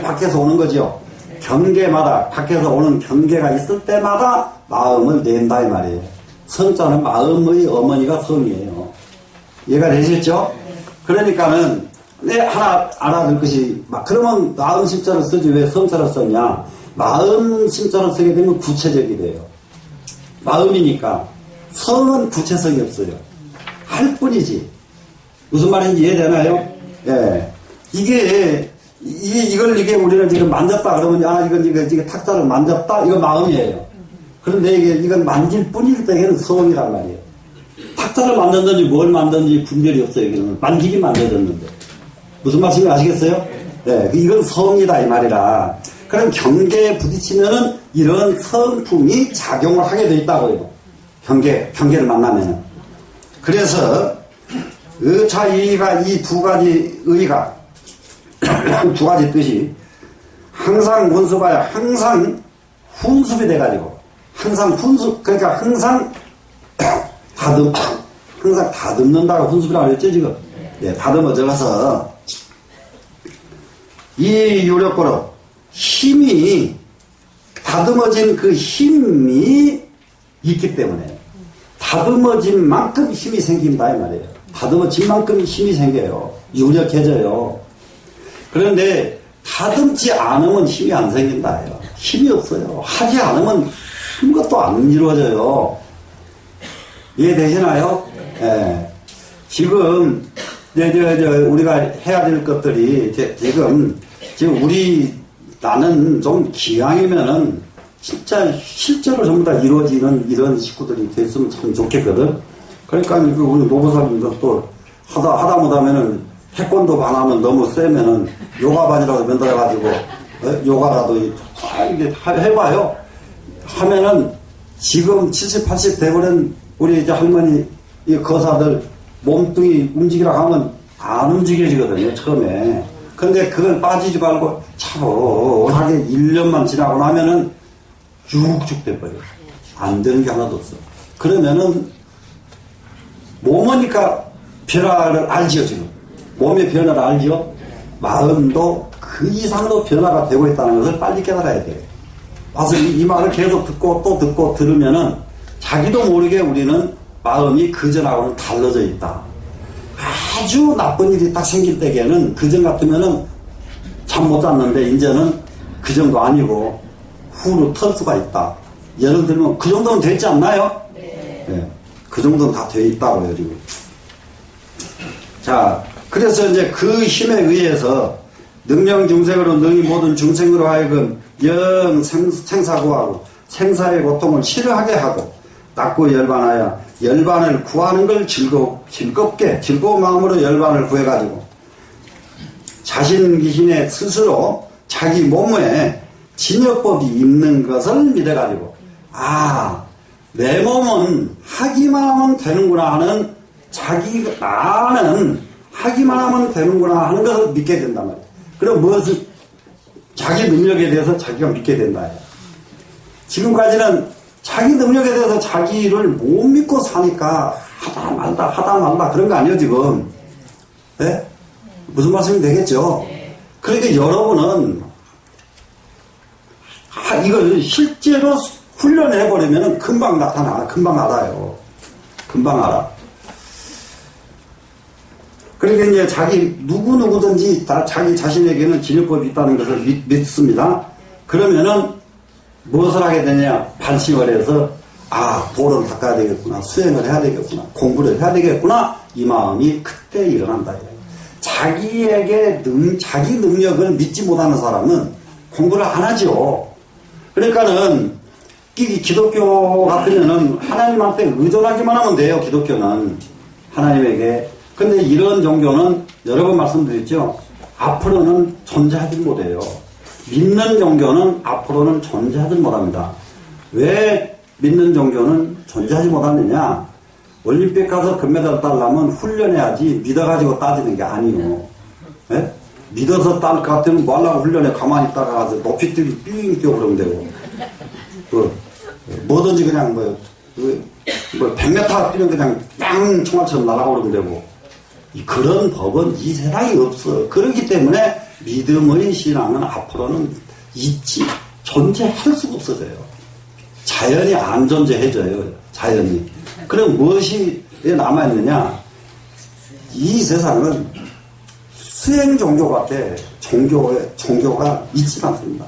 밖에서 오는 거죠. 경계마다 밖에서 오는 경계가 있을 때마다 마음을 낸다 이 말이에요. 성자는 마음의 어머니가 성이에요. 이해가 되셨죠? 그러니까는 하나 알아둘 것이 그러면 마음 심자를 쓰지 왜 성자를 썼냐? 마음 심자를 쓰게 되면 구체적이 돼요. 마음이니까 성은 구체성이 없어요. 할 뿐이지. 무슨 말인지 이해되나요? 예. 이게 이게 우리는 지금 만졌다 그러면, 이게 탁자를 만졌다? 이거 마음이에요. 그런데 이건 만질 뿐일 때에는 성이란 말이에요. 탁자를 만졌는지 뭘 만졌는지 분별이 없어요. 여기는 만지기 만져졌는데. 무슨 말씀인지 아시겠어요? 네, 이건 성이다 이 말이라. 그럼 경계에 부딪히면은 이런 성품이 작용을 하게 돼 있다고요. 경계를 만나면은. 그래서 의차이가 이 두 가지 의가 두 가지 뜻이 항상 훈수봐야 항상 훈습이 돼가지고 항상 훈습 그러니까 항상 다듬는다고 훈습이라고 그랬죠 지금. 예, 다듬어져서 이 유력고로 힘이 다듬어진 그 힘이 있기 때문에 다듬어진 만큼 힘이 생긴다 이 말이에요. 다듬어진 만큼 힘이 생겨요. 유력해져요. 그런데 다듬지 않으면 힘이 안 생긴다예요. 힘이 없어요. 하지 않으면 아무것도 안 이루어져요. 이해되시나요? 예. 지금 우리가 해야 될 것들이 지금 나는 좀 기왕이면은 진짜 실제로 전부 다 이루어지는 이런 식구들이 됐으면 참 좋겠거든. 그러니까 우리 노부사님들도 하다 못하면은 태권도 반하면 너무 세면은 요가반이라도 만들어가지고 요가라도 이게 해봐요. 하면은 지금 70, 80 돼버린 우리 이제 할머니 이 거사들 몸뚱이 움직이라고 하면 안 움직여지거든요 처음에. 근데 그걸 빠지지 말고 차분하게 1년만 지나고 나면은 쭉쭉 돼버려요. 안 되는 게 하나도 없어. 그러면은 몸이니까 변화를 알지요 지금. 몸의 변화를 알죠. 마음도 그 이상으로 변화가 되고 있다는 것을 빨리 깨달아야 돼요. 와서 이 말을 계속 듣고 또 듣고 들으면은 자기도 모르게 우리는 마음이 그전하고는 달라져 있다. 아주 나쁜 일이 딱 생길 때에는 그전 같으면은 잠 못 잤는데 이제는 그 정도 아니고 후로 털 수가 있다. 예를 들면 그 정도는 되지 않나요? 네. 그 정도는 다 돼 있다고요 지금. 자, 그래서 이제 그 힘에 의해서 능령중생으로 능히 모든 중생으로 하여금 영 생사구하고 생사의 고통을 싫어하게 하고 닦고 열반하여 열반을 구하는 걸 즐겁게 즐거운 마음으로 열반을 구해가지고 자신 귀신의 스스로 자기 몸에 진여법이 있는 것을 믿어가지고 내 몸은 하기만 하면 되는구나 하는 나는 하기만 하면 되는구나 하는 것을 믿게 된단 말이에요. 그럼 무엇을 자기 능력에 대해서 자기가 믿게 된다. 지금까지는 자기 능력에 대해서 자기를 못 믿고 사니까 하다 말다 그런 거 아니에요 지금. 네? 무슨 말씀이 되겠죠? 그러니까 여러분은 이걸 실제로 훈련해버리면 금방 나타나. 금방 알아요. 금방 알아. 그러니까 이제 자기 누구든지 다 자기 자신에게는 진여법이 있다는 것을 믿습니다. 그러면은 무엇을 하게 되냐? 반省을 해서 도를 닦아야 되겠구나, 수행을 해야 되겠구나, 공부를 해야 되겠구나, 이 마음이 그때 일어난다. 자기에게 자기 능력을 믿지 못하는 사람은 공부를 안 하죠. 그러니까는 기독교 같으면은 하나님한테 의존하기만 하면 돼요. 기독교는 하나님에게. 근데 이런 종교는 여러 번 말씀드렸죠. 앞으로는 존재하지 못해요. 믿는 종교는 앞으로는 존재하지 못합니다. 왜 믿는 종교는 존재하지 못하느냐? 올림픽 가서 금메달 따려면 훈련해야지 믿어가지고 따지는 게 아니에요. 네? 믿어서 딸 것 같으면 뭐 하려고 훈련해? 가만히 있다가 가서 높이 뛰기 삥 뛰어버리면 되고. 뭐든지 그냥 100m 뛰는 그냥 빵 총알처럼 날아오르면 되고. 그런 법은 이 세상에 없어. 그렇기 때문에 믿음의 신앙은 앞으로는 존재할 수가 없어져요. 자연이 안 존재해져요. 자연이. 그럼 무엇이 남아있느냐? 이 세상은 수행 종교 같아. 종교가 있지 않습니다.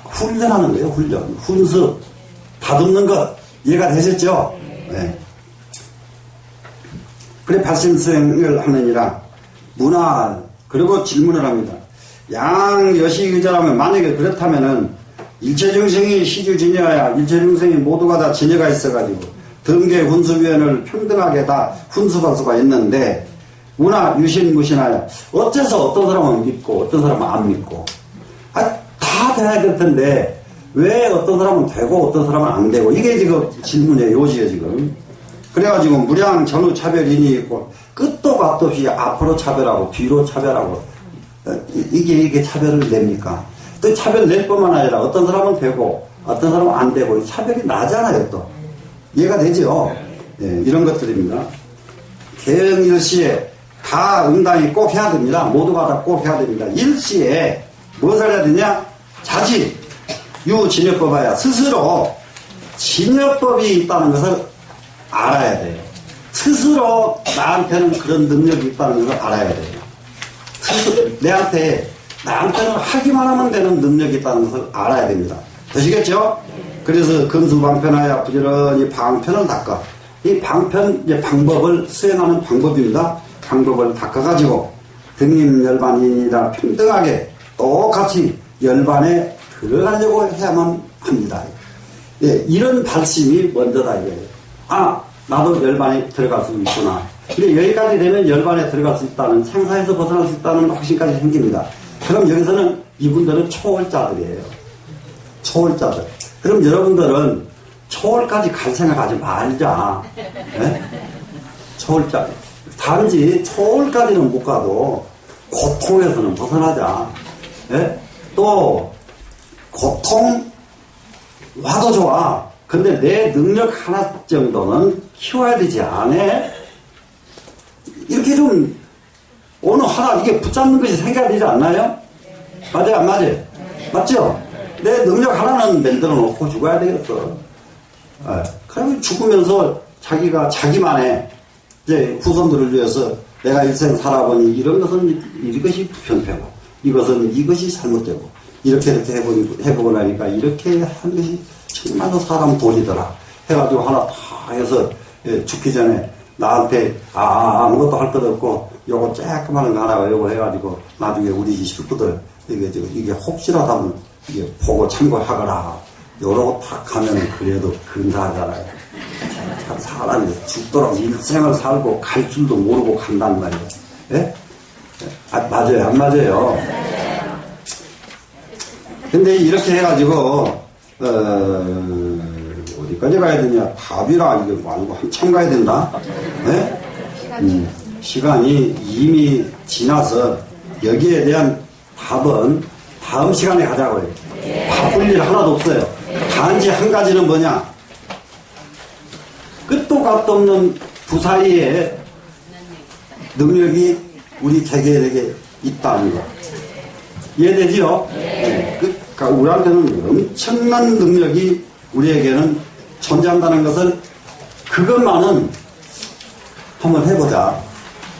훈련하는 거예요. 훈습. 다듬는 것. 이해가 되셨죠? 네. 그래 발심수행을 하느니라 문화. 그리고 질문을 합니다. 양여시의자라면 만약에 그렇다면은 일체중생이 시주진여야 일체중생이 모두가 다 진여가 있어가지고 등계 훈수위원을 평등하게 다 훈수할 수가 있는데 우나 유신무신하여 어째서 어떤 사람은 믿고 어떤 사람은 안 믿고 다 돼야 될 텐데 왜 어떤 사람은 되고 어떤 사람은 안 되고 이게 지금 질문의 요지예요 지금. 그래가지고 무량 전후 차별인이 있고 끝도 밭도 없이 앞으로 차별하고 뒤로 차별하고 이게 차별을 냅니까? 또 차별 낼 뿐만 아니라 어떤 사람은 되고 어떤 사람은 안 되고 차별이 나잖아요 또. 이해가 되죠? 예, 이런 것들입니다. 개응일시에 다 응당이 꼭 해야 됩니다. 모두가 다 꼭 해야 됩니다. 일시에 무엇을 해야 되냐? 자지 유진여법하야 스스로 진여법이 있다는 것을 알아야 돼요. 스스로 나한테는 그런 능력이 있다는 것을 알아야 돼요. 스스로 나한테는 하기만 하면 되는 능력이 있다는 것을 알아야 됩니다. 되시겠죠? 그래서 근수방편하여 부지런히 방편을 닦아. 이 방편, 이제 방법을 수행하는 방법입니다. 방법을 닦아가지고 등림열반이라 평등하게 똑같이 열반에 들어가려고 해야만 합니다. 예, 이런 발심이 먼저다 이거예요. 나도 열반에 들어갈 수 있구나. 근데 여기까지 되면 열반에 들어갈 수 있다는, 생사에서 벗어날 수 있다는 확신까지 생깁니다. 그럼 여기서는 이분들은 초월자들이에요. 초월자들. 그럼 여러분들은 초월까지 갈 생각하지 말자. 네? 초월자. 단지 초월까지는 못 가도 고통에서는 벗어나자. 네? 또 고통 와도 좋아. 근데 내 능력 하나 정도는 키워야 되지 않아? 이렇게 좀 어느 하나 이게 붙잡는 것이 생겨야 되지 않나요? 맞아요 안 맞아요? 맞죠? 내 능력 하나는 만들어 놓고 죽어야 되겠어. 그러면 죽으면서 자기가 자기만의 이제 후손들을 위해서 내가 일생 살아보니 이런 것은 이것이 불편하고 이것이 잘못되고 이렇게 해보고 나니까 이렇게 한 것이 정말로 사람 돈이더라 해가지고 하나 다 해서 죽기 전에 나한테 아무것도 할 것 없고 요거 쬐끄만 거 하나 요거 해가지고 나중에 우리 식구들 이게 혹시라도 하면 이게 보고 참고하거라 요러고 탁 하면 그래도 근사하잖아요. 참 사람이 죽도록 일생을 살고 갈 줄도 모르고 간단 말이에요. 예? 맞아요 안 맞아요? 근데 이렇게 해가지고 어디까지 가야 되냐? 답이라 이게 아니고 한참 가야 된다. 네? 시간이 이미 지나서 여기에 대한 답은 다음 시간에 가자고요. 바쁠 일 하나도 없어요. 단지 한 가지는 뭐냐? 끝도 값도 없는 부사리의 능력이 우리 개개인에게 있다는 거. 이해되지요? 네. 그러니까 우리한테는 엄청난 능력이 우리에게는 존재한다는 것을 그것만은 한번 해보자.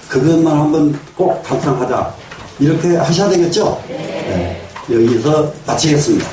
그것만 한번 꼭 달성하자. 이렇게 하셔야 되겠죠? 네. 여기서 마치겠습니다.